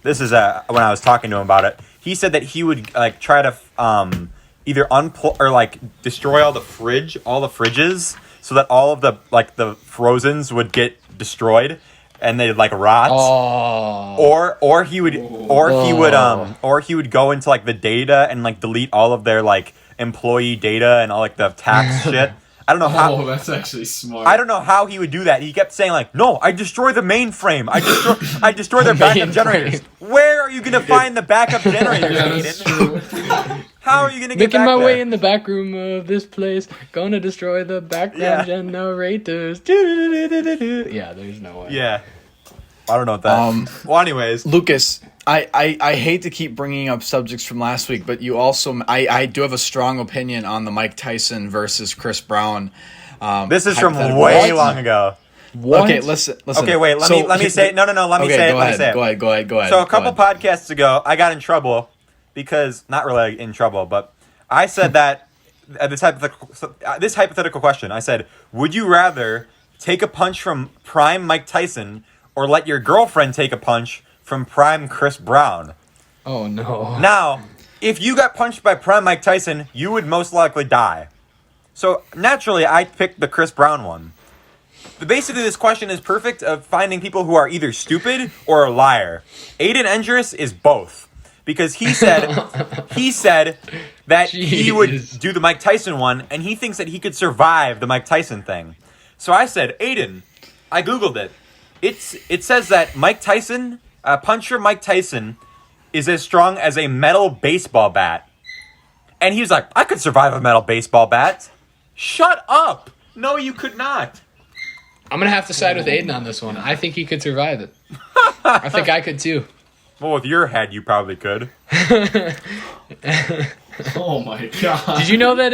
this is when I was talking to him about it. He said that he would like try to either unplug or like destroy all the fridges, so that all of the frozens would get destroyed and they'd like rot. Oh. Or he would go into like the data and like delete all of their like employee data and all like the tax shit. I don't know how. Oh, that's actually smart. I don't know how he would do that. He kept saying like, "No, I destroy the mainframe. I destroy their backup Mainframe. generators." Where are you gonna find the backup generators, Yeah, that's Aiden? true. How are you gonna get Making back my there? way in the back room of this place. Gonna destroy the background Yeah. generators. Yeah, there's no way. Yeah, I don't know what that. Well, anyways, Lucas, I hate to keep bringing up subjects from last week, but you also I do have a strong opinion on the Mike Tyson versus Chris Brown. this is from hypothetical. way What? long ago. What? Okay, listen. Okay, wait. Let me say. No. Let me okay, say it. go Let me ahead. say it. Go ahead. So a couple podcasts ago, I got in trouble because not really in trouble, but I said that this hypothetical question. I said, "Would you rather take a punch from prime Mike Tyson or let your girlfriend take a punch from prime Chris Brown?" Oh no. Now, if you got punched by prime Mike Tyson, you would most likely die. So naturally, I picked the Chris Brown one. But basically, this question is perfect of finding people who are either stupid or a liar. Aiden Endress is both. Because he said that he would Jeez. do the Mike Tyson one, and he thinks that he could survive the Mike Tyson thing. So I said, Aiden, I Googled it. It says that Mike Tyson, puncher Mike Tyson, is as strong as a metal baseball bat. And he was like, I could survive a metal baseball bat. Shut up! No, you could not. I'm gonna have to side with Aiden on this one. I think he could survive it. I think I could too. Well, with your head, you probably could. Oh my god. Did you know that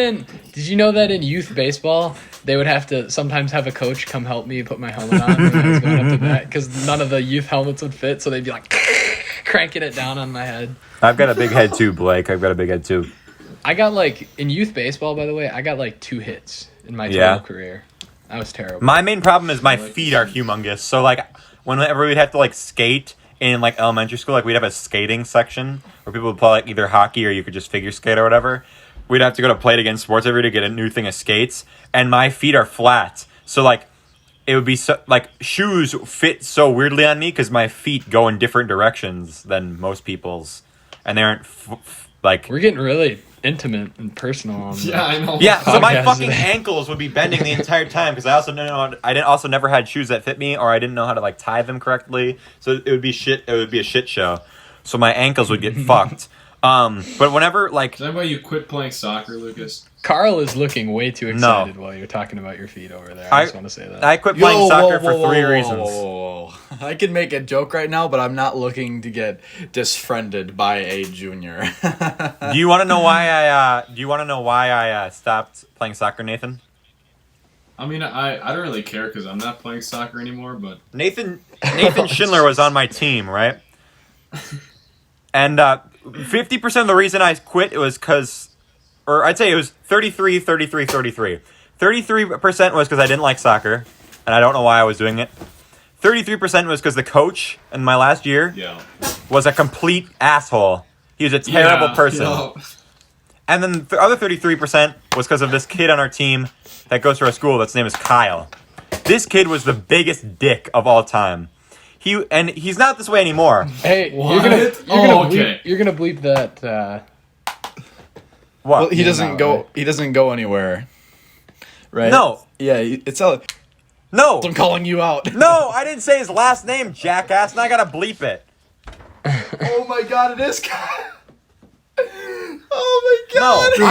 in youth baseball they would have to sometimes have a coach come help me put my helmet on when I was going up to bat because none of the youth helmets would fit, so they'd be like cranking it down on my head. I've got a big head too, Blake. I've got a big head too. I got in youth baseball, by the way, I got 2 hits in my total career. That was terrible. My main problem is my feet are humongous. So whenever we'd have to skate in elementary school, we'd have a skating section where people would play either hockey or you could just figure skate or whatever. We'd have to go to Play It Again Sports every day to get a new thing of skates, and my feet are flat. So it would be so shoes fit so weirdly on me because my feet go in different directions than most people's, and they aren't We're getting really intimate and personal. Yeah, I know. Yeah, so my fucking ankles would be bending the entire time because I also never had shoes that fit me, or I didn't know how to tie them correctly. So it would be shit. It would be a shit show. So my ankles would get fucked. But whenever Is that why you quit playing soccer, Lucas? Carl is looking way too excited while you're talking about your feet over there. I just want to say that. I quit playing soccer for 3 reasons. Whoa. I can make a joke right now, but I'm not looking to get disfriended by a junior. Do you want to know why I stopped playing soccer, Nathan? I mean, I don't really care because I'm not playing soccer anymore, but... Nathan Schindler was on my team, right? And 50% of the reason I quit was because... Or I'd say it was 33. 33% was because I didn't like soccer, and I don't know why I was doing it. 33% was because the coach in my last year was a complete asshole. He was a terrible person. Yeah. And then the other 33% was because of this kid on our team that goes to our school that's name is Kyle. This kid was the biggest dick of all time. He's not this way anymore. Hey, what? You're gonna bleep that. What? Well, he doesn't go. Right? He doesn't go anywhere. Right? No. Yeah, it's a. No. I'm calling you out. No, I didn't say his last name, jackass, and I gotta bleep it. Oh my god, it is Kyle. Oh my god. No.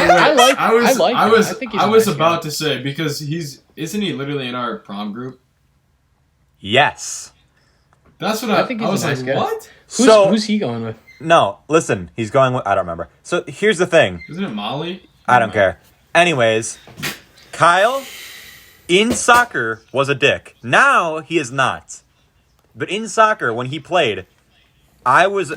I was about to say because isn't he literally in our prom group? Yes. That's what I think. I was like, guy. what? Who's he going with? No, listen, he's going with... I don't remember. So, here's the thing. Isn't it Molly? I don't care. Anyways, Kyle, in soccer, was a dick. Now, he is not. But in soccer, when he played, I was,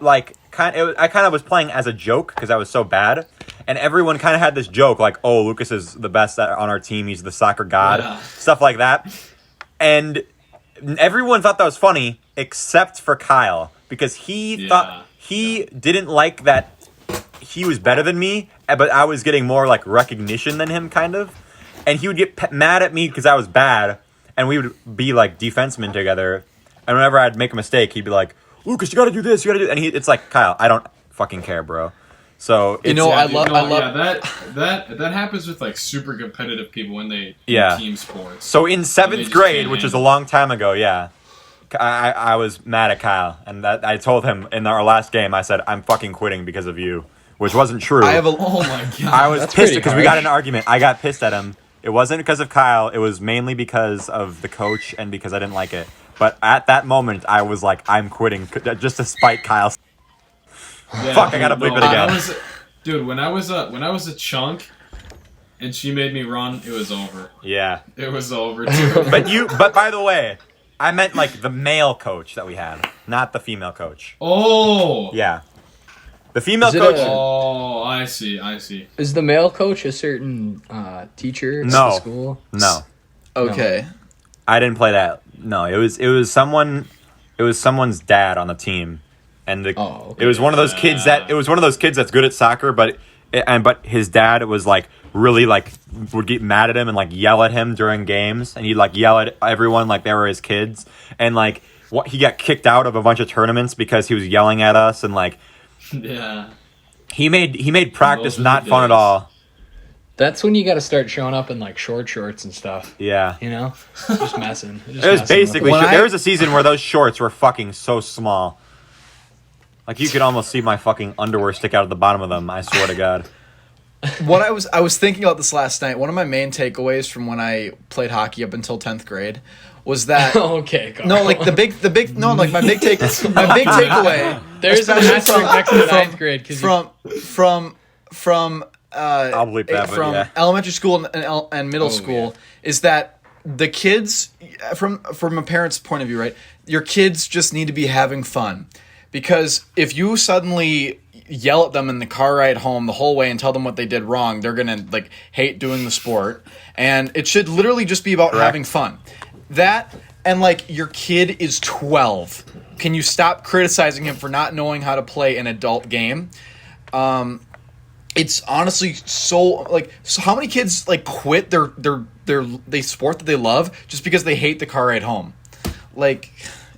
I kind of was playing as a joke, because I was so bad. And everyone kind of had this joke, oh, Lukas is the best on our team, he's the soccer god, stuff like that. And everyone thought that was funny, except for Kyle. Because he thought he didn't like that he was better than me, but I was getting more recognition than him, kind of. And he would get mad at me because I was bad, and we would be defensemen together. And whenever I'd make a mistake, he'd be like, "Lukas, you got to do this, you got to do." And it's like, Kyle, I don't fucking care, bro. So I love that happens with super competitive people when they do team sports. So in 7th grade, which is a long time ago, I was mad at Kyle, and that I told him in our last game. I said, "I'm fucking quitting because of you," which wasn't true. Oh my god! I was pissed because we got in an argument. I got pissed at him. It wasn't because of Kyle. It was mainly because of the coach and because I didn't like it. But at that moment, I was like, "I'm quitting," just to spite Kyle. Yeah, Fuck! I gotta bleep it again. When I was a chunk, and she made me run, it was over. Yeah, it was over too. But by the way, I meant the male coach that we had, not the female coach. Oh. Yeah. The female coach. Oh, I see. Is the male coach a certain teacher at the school? No. Okay. No. I didn't play that. No, it was someone's dad on the team, and it was one of those kids that's good at soccer, but his dad was really would get mad at him and yell at him during games, and he'd yell at everyone like they were his kids, and he got kicked out of a bunch of tournaments because he was yelling at us, and yeah, he made practice not fun at all. That's when you got to start showing up in short shorts and stuff. Yeah, just messing. It was basically there was a season where those shorts were fucking so small, you could almost see my fucking underwear stick out of the bottom of them. I swear to God. What I was thinking about this last night. One of my main takeaways from when I played hockey up until 10th grade was that Okay, Carl. no, like my big takeaway. There's an especially asterisk next to the ninth grade because from I'll bleep that, but from yeah. elementary school and middle school is that the kids from a parent's point of view, right? Your kids just need to be having fun, because if you suddenly yell at them in the car ride home the whole way and tell them what they did wrong, they're gonna like hate doing the sport. And it should literally just be about having fun. That, and like, your kid is 12. Can you stop criticizing him for not knowing how to play an adult game? It's honestly so how many kids like quit their sport that they love just because they hate the car ride home? Like,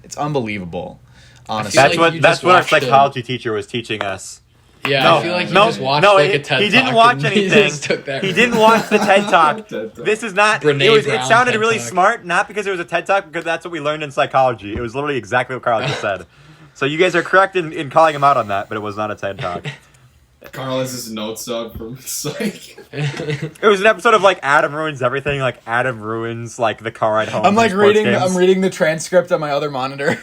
it's unbelievable. Honestly, That's what our psychology teacher was teaching us. Yeah, No, I feel like you no, just watched no, like a TED Talk. he didn't watch and anything. He just took that. He didn't watch the TED Talk. This is not. Brene It Brown sounded TED really Talk. smart, not because it was a TED Talk, because that's what we learned in psychology. It was literally exactly what Karl just said. So you guys are correct in calling him out on that, but it was not a TED Talk. Carl has his notes up from psych. It was an episode of like Adam ruins everything, like Adam ruins like the car ride home. I'm like from sports reading. games. I'm reading the transcript on my other monitor.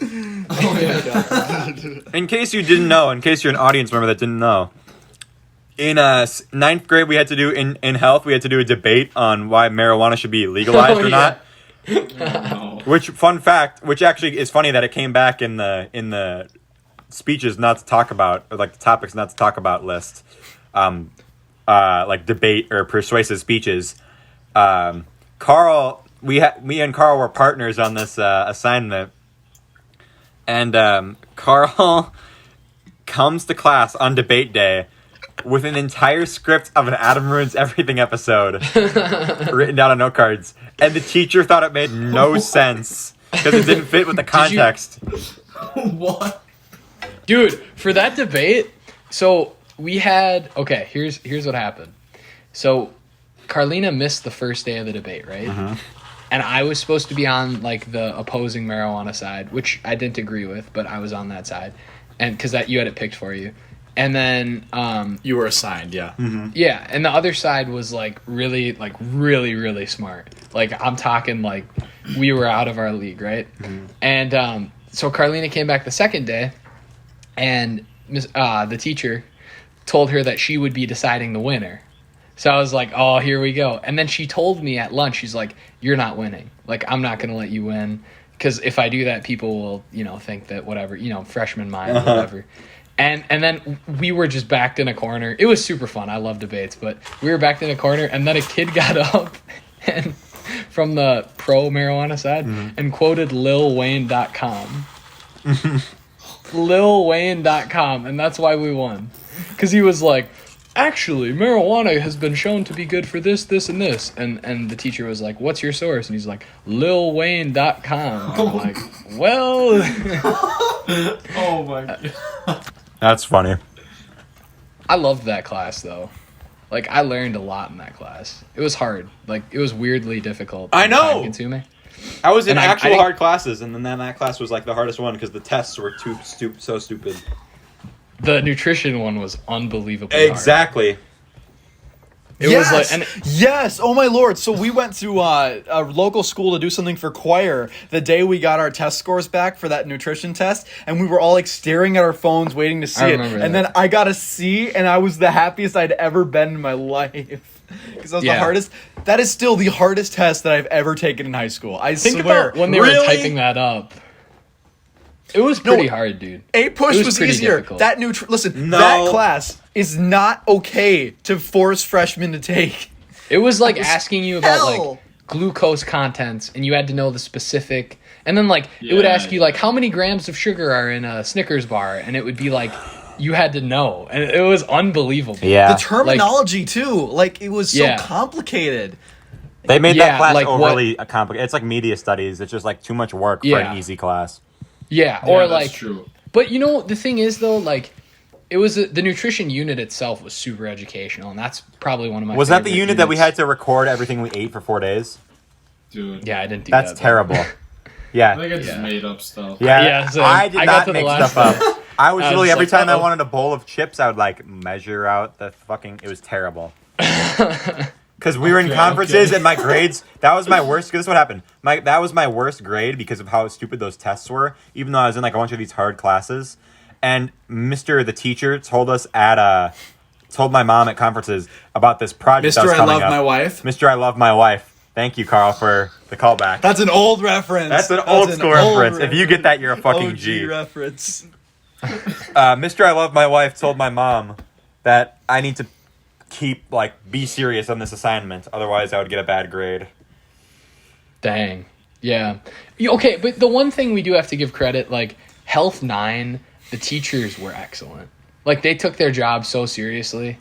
Oh yeah. In case you didn't know, in case you're an audience member that didn't know, in ninth grade we had to do in health we had to do a debate on why marijuana should be legalized or not. No. Which fun fact, which actually is funny that it came back in the speeches not to talk about, or like the topics not to talk about list, like debate or persuasive speeches. Karl, me and Karl were partners on this assignment, and Karl comes to class on debate day with an entire script of an Adam Ruins Everything episode written down on note cards, and the teacher thought it made no sense because it didn't fit with the context. What? Dude, for that debate, so we had here's what happened. So Carlina missed the first day of the debate, right? Uh-huh. And I was supposed to be on like the opposing marijuana side, which I didn't agree with, but I was on that side, and because that you had it picked for you. And then You were assigned, yeah. yeah, and the other side was really smart. Like, I'm talking like we were out of our league, right? And so Carlina came back the second day, and the teacher told her that she would be deciding the winner. So I was like, oh, here we go. And then she told me at lunch, she's like, you're not winning. Like, I'm not going to let you win, because if I do that, people will, think that whatever, freshman mind, whatever. And then we were just backed in a corner. It was super fun. I love debates, but we were backed in a corner, and then a kid got up and from the pro marijuana side and quoted LilWayne.com. LilWayne.com, and that's why we won. Because he was like, actually, marijuana has been shown to be good for this, this, and this. And the teacher was like, what's your source? And he's like, LilWayne.com. And I'm like, well... Oh my god. That's funny. I loved that class, though. Like, I learned a lot in that class. It was hard. Like, it was weirdly difficult. I know! Time-consuming. I was in And actual I hard classes, and then that class was like the hardest one because the tests were so stupid. The nutrition one was unbelievably hard. Exactly. It was like... And Yes! Oh my lord! So we went to a local school to do something for choir the day we got our test scores back for that nutrition test, and we were all like staring at our phones waiting to see I it. remember And that. then I got a C, and I was the happiest I'd ever been in my life. Because that was the Yeah. hardest. That is still the hardest test that I've ever taken in high school. I think swear. about when they Really? were typing that up. It was pretty hard, dude. A push It was was pretty easier. difficult. That listen, No. that class is not okay to force freshmen to take. It was like was asking you about hell. like glucose contents, and you had to know the specific. And then like it would Yeah. ask you like how many grams of sugar are in a Snickers bar, and it would be like you had to know, and it was unbelievable. Yeah. The terminology too, like it was so Yeah. complicated. They made Yeah, that class like overly complicated. It's like media studies. It's just like too much work for Yeah. an easy class. Yeah, Yeah, or that's like, true. but the thing is though, like, it was the nutrition unit itself was super educational, and that's probably one of my. Was that the favorite unit that we units. had to record everything we ate for 4 days? Dude. Yeah, I didn't do that. That's though. terrible. I Yeah. think I just Yeah. made up stuff. Yeah. Yeah, so I did I got not to the make last stuff up. I was I literally was every like, time I uh-oh. wanted a bowl of chips, I would like measure out the fucking. It was terrible. Because we were in Okay, conferences okay. and my grades, that was my worst. Because this is what happened. That was my worst grade because of how stupid those tests were. Even though I was in like a bunch of these hard classes, and the teacher told my mom at conferences about this project that Mr. was I coming Love up. My Wife. Mr. I Love My Wife. Thank you, Karl, for the callback. That's an old reference. That's an old school reference. If you get that, you're a fucking OG G. reference. Mr. I Love My Wife told my mom that I need to be serious on this assignment, otherwise I would get a bad grade. Dang. Yeah. Okay, but the one thing we do have to give credit, like Health 9, the teachers were excellent. Like they took their job so seriously.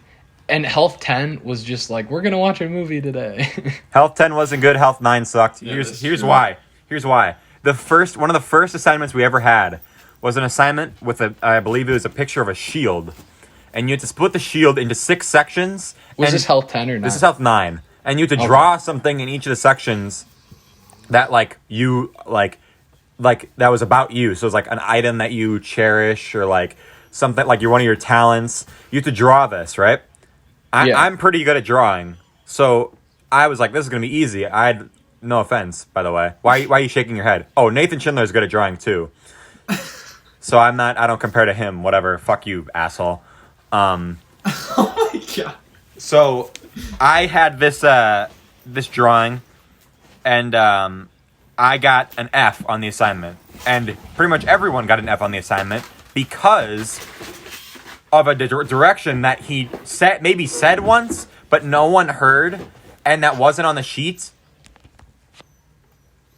And Health 10 was just like, we're going to watch a movie today. Health 10 wasn't good, Health 9 sucked. Yeah, Here's that's true. why. Here's why. One of the first assignments we ever had was an assignment with I believe it was a picture of a shield. And you had to split the shield into 6 sections. Was and this Health 10 or not? This is Health 9. And you had to draw something in each of the sections that that was about you. So it's like an item that you cherish or like something like one of your talents. You have to draw this, right? Yeah. I'm pretty good at drawing. So I was like, this is going to be easy. No offense, by the way. Why are you shaking your head? Oh, Nathan Schindler is good at drawing too. So I don't compare to him. Whatever. Fuck you, asshole. Oh my god. So I had this drawing, and I got an F on the assignment. And pretty much everyone got an F on the assignment because of a direction that he maybe said once, but no one heard, and that wasn't on the sheet.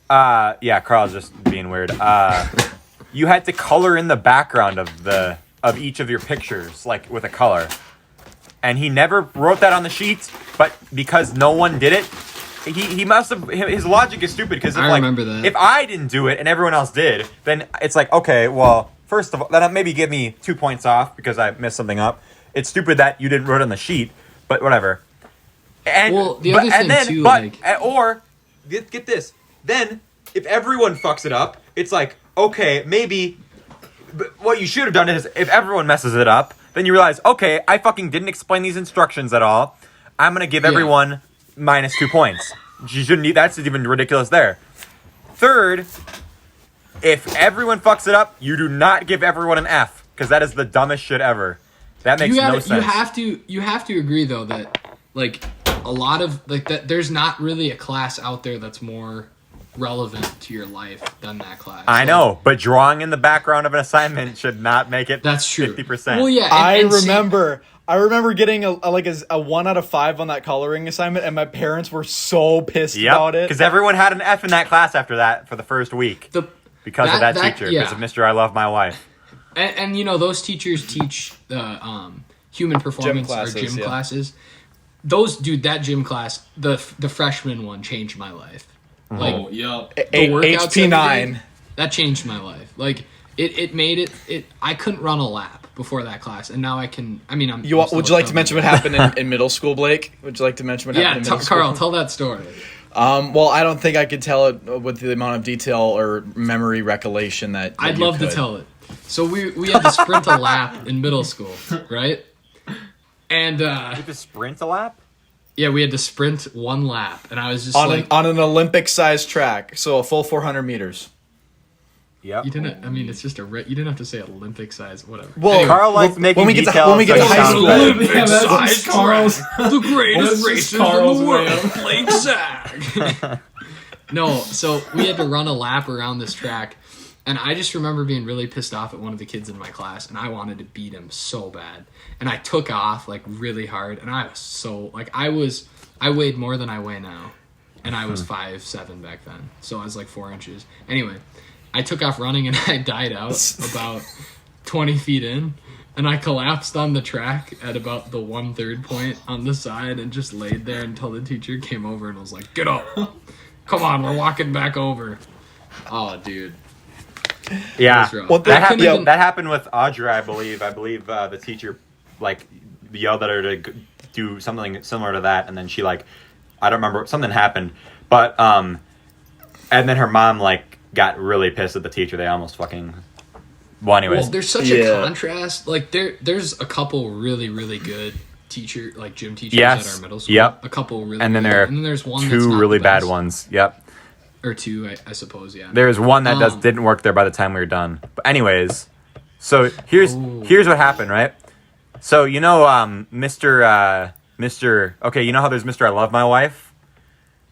Yeah, Karl's just being weird. You had to color in the background of each of your pictures, like with a color. And he never wrote that on the sheet, but because no one did it, he must have. His logic is stupid because I remember that. If I didn't do it and everyone else did, then it's like, okay, well, first of all, that'll maybe give me 2 points off because I messed something up. It's stupid that you didn't write it on the sheet, but whatever. And The other thing too, or get this. Then if everyone fucks it up, it's like, okay, maybe. But what you should have done is if everyone messes it up, then you realize, okay, I fucking didn't explain these instructions at all. I'm gonna give everyone minus 2 points. You shouldn't. That's even ridiculous. There. Third, if everyone fucks it up, you do not give everyone an F because that is the dumbest shit ever. That makes no sense. You have to agree though that like a lot of like that there's not really a class out there that's more relevant to your life than that class. I know, but drawing in the background of an assignment should not make it. That's true. 50%. Well, yeah, I remember getting a 1 out of 5 on that coloring assignment, and my parents were so pissed about it. Because everyone had an F in that class after that for the first week because of that teacher, because of Mr. I Love My Wife. And you know those teachers teach the human performance gym classes. That gym class, the freshman one changed my life. Like, the workouts HP9 that changed my life. Like it made it. I couldn't run a lap before that class, and now I can. I mean, would you like to mention what happened in middle school, Blake? Would you like to mention what happened in middle school? Karl, tell that story. Well, I don't think I could tell it with the amount of detail or memory recollection that I'd love to tell it. So we had to sprint a lap in middle school, right? And you had to sprint a lap? Yeah, we had to sprint 1 lap, and I was just on an Olympic-sized track, so a full 400 meters. Yep. You didn't. I mean, it's just you didn't have to say Olympic size, whatever. Well, anyway, Karl likes making details. When we get to high school, Olympic size Karl's the greatest racers in Karl's the way world. up. Blake Zag. No, so we had to run a lap around this track, and I just remember being really pissed off at one of the kids in my class, and I wanted to beat him so bad, and I took off like really hard, and I was so like I weighed more than I weigh now, and I was 5'7" back then, so I was like 4 inches. Anyway, I took off running and I died out about 20 feet in, and I collapsed on the track at about the 1/3 point on the side and just laid there until the teacher came over and was like, "Get up, come on, we're walking back over." Oh, dude. Yeah, well, that happened with Audrey, I believe. The teacher like yelled at her to do something similar to that, and then she I don't remember, something happened, but and then her mom got really pissed at the teacher. They almost fucking. Well, anyways. Well, there's such a contrast. Like there's a couple really really good teacher, like gym teachers Yes. at our middle school. Yep. A couple really And then good, there are and then there's one that's two not really the bad best. ones. Yep. Or two, I suppose, yeah. There's one that Um, didn't work there by the time we were done. But anyways, so here's what happened, right? So you know, Mr. Okay, you know how there's Mr. I love my wife.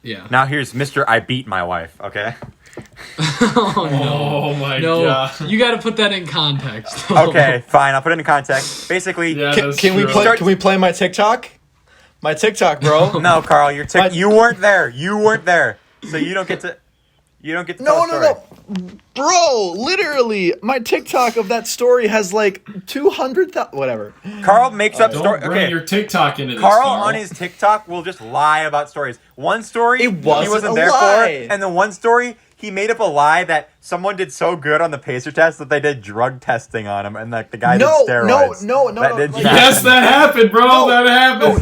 Yeah. Now here's Mr. I beat my wife. Okay. Oh no. Oh my No, god. you got to put that in context. Okay, fine. I'll put it in context. Basically, Yeah, Can, that's can we true. play? Can we play my TikTok? My TikTok, bro. no, Carl, My- you weren't there. You weren't there, so you don't get to. You don't get to tell No, a no, story. no, bro. Literally, my TikTok of that story has like 200,000. Whatever. Carl makes up Don't story. bring Okay, your TikTok into this, Carl on his TikTok will just lie about stories. One story It he wasn't wasn't a there lie. for, and the one story he made up a lie that someone did so good on the Pacer test that they did drug testing on him, and like the guy No, did steroids. no, That didn't like- happen. Yes, that happened, bro. No, that happened.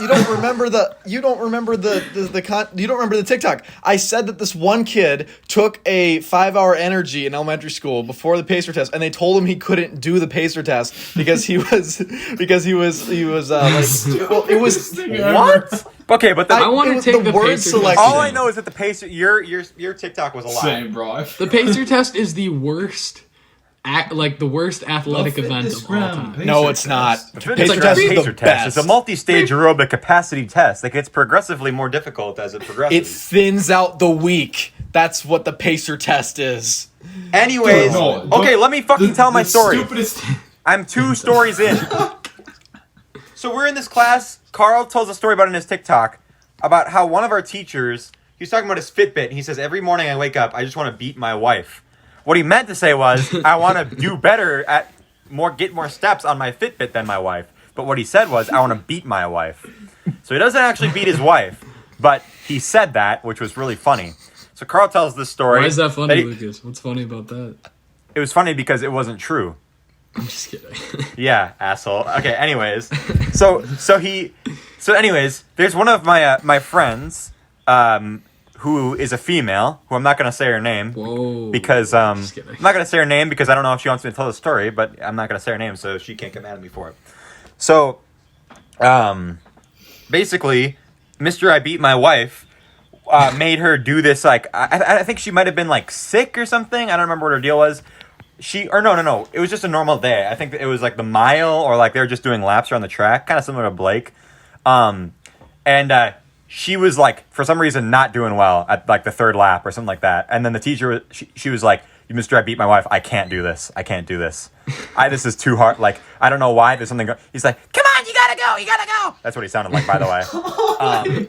You don't remember the you don't remember the TikTok. I said that this one kid took a 5-hour energy in elementary school before the Pacer test, and they told him he couldn't do the Pacer test because he was like well, it was What? Okay, but I wanna it was take the the word Pacer selection. all I know is that the Pacer, your TikTok was a lie. Same, bro. The Pacer test is the worst, the worst athletic event of all time. No, it's not. The Pacer Pacer test is Pacer the test. It's a best. multi-stage aerobic capacity test that gets progressively more difficult as it progresses. It thins out the weak. That's what the Pacer test is. Anyways, No, okay, let me fucking tell my story. Stupidest. I'm 2 stories in. So we're in this class. Karl tells a story about in his TikTok about how one of our teachers, he was talking about his Fitbit, and he says, every morning I wake up, I just want to beat my wife. What he meant to say was, I want to do better at get more steps on my Fitbit than my wife. But what he said was, I want to beat my wife. So he doesn't actually beat his wife, but he said that, which was really funny. So Karl tells this story. Why is that funny, Lucas? What's funny about that? It was funny because it wasn't true. I'm just kidding. Yeah, asshole. Okay, anyways. Anyways, there's one of my friends who is a female, who I'm not going to say her name. Whoa. Because Just kidding. I'm not going to say her name because I don't know if she wants me to tell the story, but I'm not going to say her name so she can't get mad at me for it. So, basically, Mr. I Beat My Wife made her do this, like, I think she might have been, like, sick or something. I don't remember what her deal was. No. It was just a normal day. I think that it was, like, the mile, or, like, they were just doing laps around the track, kind of similar to Blake. She was, like, for some reason not doing well at, like, the third lap or something like that. And then the teacher, she was like, Mr. I Beat My Wife, I can't do this. This is too hard. Like, I don't know why. There's something. He's like, come on, you gotta go. That's what he sounded like, by the way. You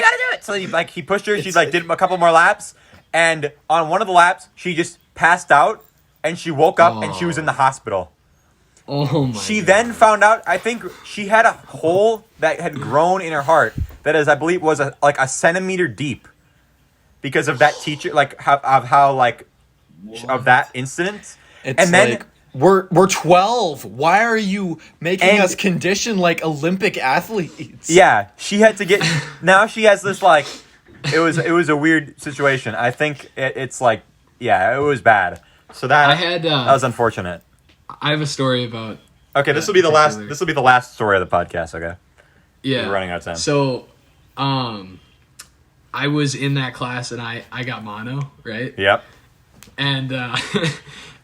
gotta do it. So he pushed her. She did a couple more laps, and on one of the laps, she just passed out, and she woke up and she was in the hospital. Oh my She God. then found out. I think she had a hole that had grown in her heart that is, I believe, was a centimeter deep, because of that teacher, of that incident. It's And then- like we're 12. Why are you making And- us condition like Olympic athletes? Yeah, she had to get. Now she has this like. It was a weird situation. I think it's like, yeah, it was bad. So that that was unfortunate. I have a story about. Okay, this will be the last. This will be the last story of the podcast. Okay. Yeah. We're running out of time. So, I was in that class and I got mono, right? Yep. And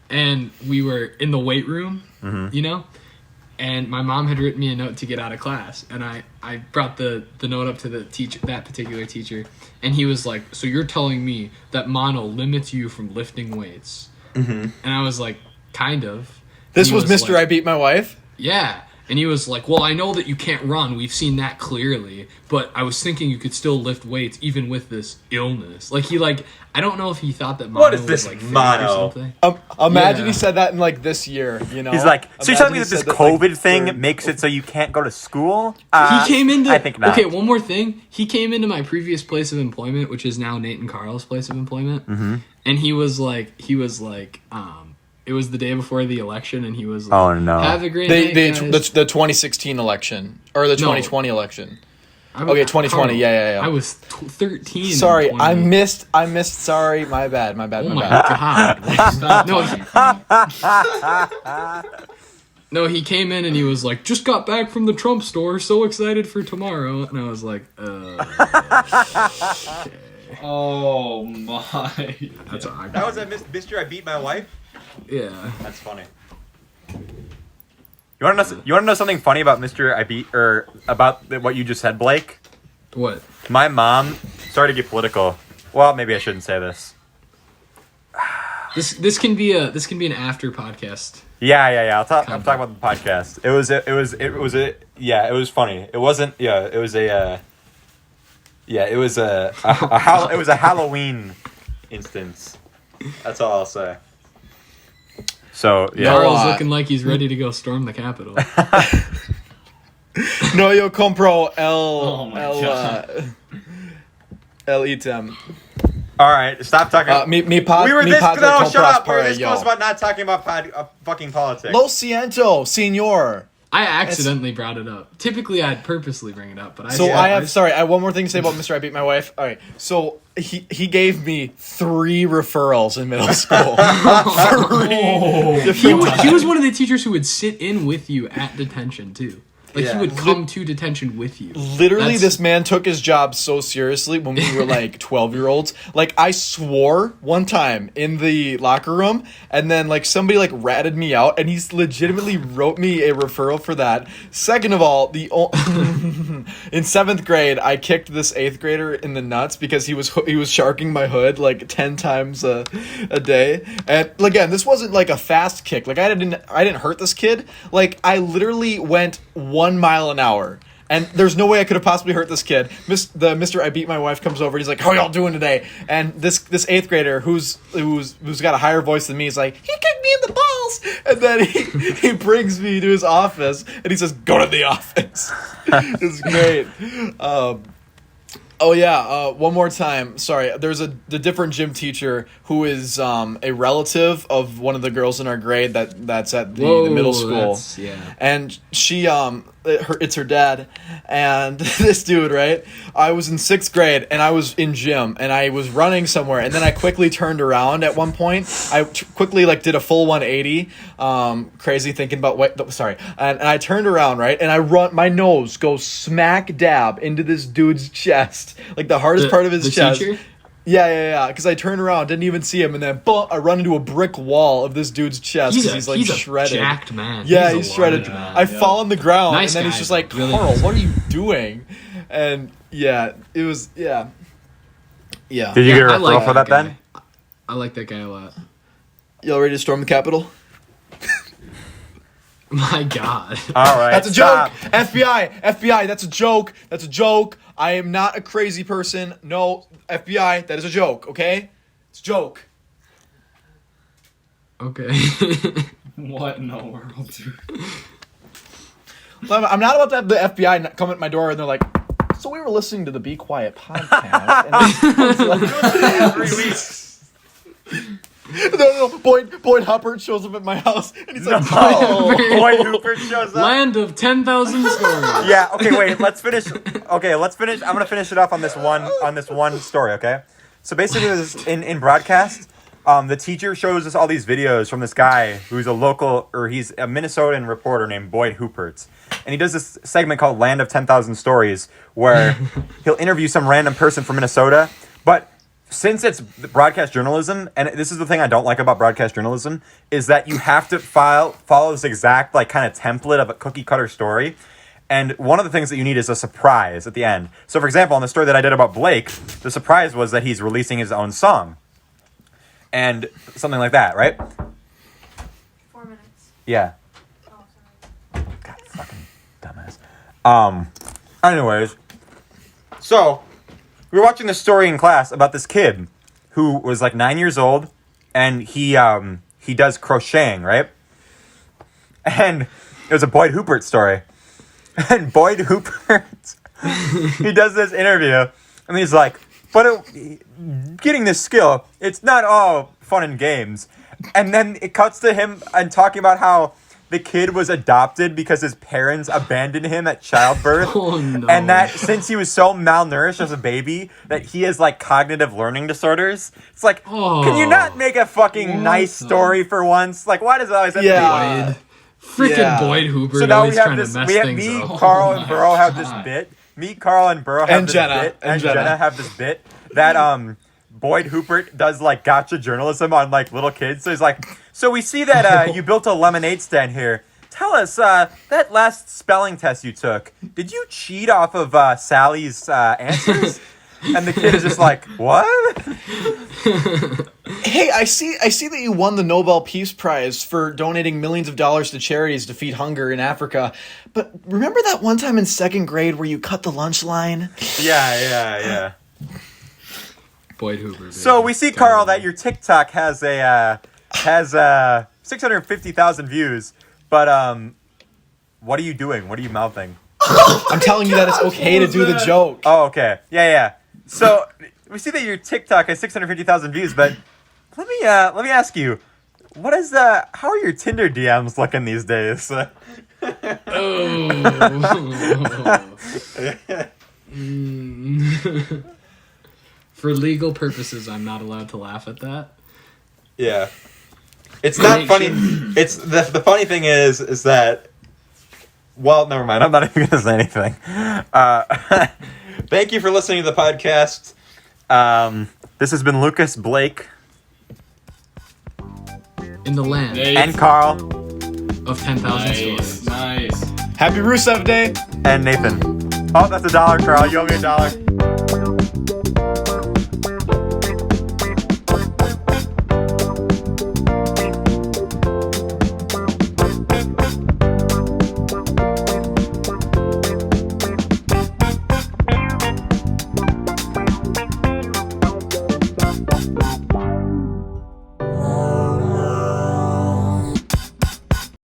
and we were in the weight room, Mm-hmm. you know, and my mom had written me a note to get out of class, and I brought the note up to that particular teacher, and he was like, so you're telling me that mono limits you from lifting weights? Mm-hmm. And I was like, kind of. This And he was Mr. like, I Beat My Wife? Yeah. And he was like, well, I know that you can't run. We've seen that clearly. But I was thinking you could still lift weights even with this illness. I don't know if he thought that mono What is this was fake mono? or something. Imagine Yeah. he said that in this year, you know? He's like, so you're telling me that Imagine this he said that, COVID thing third- makes it so you can't go to school? He came into. I think not. Okay, one more thing. He came into my previous place of employment, which is now Nate and Karl's place of employment. Mm-hmm. And he was like, it was the day before the election, and he was like, Oh, no. have a great night, guys. The 2016 election. Or the 2020 election. Okay, 2020. Yeah. I was 13. in Sorry, 20. I missed. Sorry, my bad. Oh my god! No, No, he came in and he was like, just got back from the Trump store, so excited for tomorrow. And I was like, okay. Oh my. That's all I That got. was Mr. I Beat My Wife? Yeah. That's funny. You want to know something funny about Mr. I Beat, or about what you just said, Blake? What? My mom, sorry to get political. Well, maybe I shouldn't say this. This can be an after podcast. Yeah. I'll talk about the podcast. It was funny. It wasn't. Yeah, it was a. It was a Halloween instance. That's all I'll say. So yeah. Karl's looking like he's ready to go storm the Capitol. No, yo compro Oh my God. el item. All right, stop talking. Mi we padre were this. No, compras shut up. We para were this yo. close about not talking about fucking politics. Lo siento, senor. I accidentally brought it up. Typically, I'd purposely bring it up, but I have one more thing to say about Mr. I Beat My Wife. All right, so he gave me 3 referrals in middle school. He was one of the teachers who would sit in with you at detention too. Like Yeah. he would come to detention with you. Literally, this man took his job so seriously when we were like 12-year-olds. Like, I swore one time in the locker room, and then like somebody like ratted me out, and he legitimately wrote me a referral for that. Second of all, in 7th grade, I kicked this 8th grader in the nuts because he was sharking my hood like 10 times a day. And again, this wasn't like a fast kick. Like, I didn't hurt this kid. Like, I literally went 1 mile an hour, and there's no way I could have possibly hurt this kid. Mr. I Beat My Wife comes over. He's like, "How y'all doing today?" And this 8th grader who's got a higher voice than me is like, "He kicked me in the balls," and then he brings me to his office and he says, "Go to the office." It's great. One more time. Sorry, there's the different gym teacher who is a relative of one of the girls in our grade that's at the middle school. And she it's her dad, and this dude, right? I was in 6th grade and I was in gym and I was running somewhere, and then I quickly turned around at one point. I quickly like did a full 180, crazy thinking about and I turned around, right, and I run. My nose goes smack dab into this dude's chest, like the hardest part of his chest. Teacher? Yeah. Because I turned around, didn't even see him, and then I run into a brick wall of this dude's chest because he's like shredded. He's a jacked man. Yeah, he's shredded. Man. I fall on the ground, Nice and then guy, he's just like, really "Karl, nice what are you doing?" And yeah, it was yeah. Did you get a referral for that guy. then? I like that guy a lot. Y'all ready to storm the Capitol? My God. All right, That's a joke. FBI, that's a joke. That's a joke. I am not a crazy person. No, FBI, that is a joke, okay? It's a joke. Okay. What in the world, dude? I'm not about to have the FBI come at my door and they're like, "So we were listening to the Be Quiet podcast." And 3 weeks. No. Boyd Hubbard shows up at my house and he's like, Oh, Boyd Hooper shows up. Land of 10,000 stories. Yeah. Okay. Wait. Let's finish. Okay. Let's finish. I'm gonna finish it off on this one story. Okay. So basically, this in broadcast, the teacher shows us all these videos from this guy who's he's a Minnesotan reporter named Boyd Hooperts, and he does this segment called Land of 10,000 Stories, where he'll interview some random person from Minnesota, but since it's broadcast journalism, and this is the thing I don't like about broadcast journalism, is that you have to follow this exact like kind of template of a cookie cutter story. And one of the things that you need is a surprise at the end. So for example, on the story that I did about Blake, the surprise was that he's releasing his own song. And something like that, right? 4 minutes. Yeah. Oh, sorry. God, fucking dumbass. Anyways, so we were watching this story in class about this kid who was like 9 years old, and he does crocheting, right? And it was a Boyd Hooper story. And Boyd Hooper, he does this interview, and he's like, but getting this skill, it's not all fun and games. And then it cuts to him and talking about how the kid was adopted because his parents abandoned him at childbirth. Oh, no. And that since he was so malnourished as a baby, that he has like cognitive learning disorders. It's like, can you not make a fucking nice story for once? Like, why does it always have to be? Yeah. Boyd, Freaking Yeah. Boyd Hooper So now always we have trying this. to mess We have things me, up. Carl, Oh and Burrow have this God. bit. Me, Carl, and Burrow have And this Jenna. bit. And And Jenna. Jenna have this bit that Boyd Hooper does like gotcha journalism on like little kids. So he's like, so we see that you built a lemonade stand here. Tell us that last spelling test you took. Did you cheat off of Sally's answers? And the kid is just like, what? Hey, I see that you won the Nobel Peace Prize for donating millions of dollars to charities to feed hunger in Africa. But remember that one time in second grade where you cut the lunch line? Yeah. Boyd Hooper. Baby. So we see, Carl, that your TikTok has 650,000 views. But what are you doing? What are you mouthing? I'm telling you that it's okay to do the joke. Oh, okay. Yeah. So we see that your TikTok has 650,000 views, but let me ask you, how are your Tinder DMs looking these days? For legal purposes, I'm not allowed to laugh at that. Yeah. It's not funny. It's the funny thing is that, well, never mind. I'm not even going to say anything. Thank you for listening to the podcast. This has been Lucas, Blake, In the land and Carl, of 10,000 stories. Nice. Happy Rusev Day! and Nathan. Oh, that's $1, Carl. You owe me $1.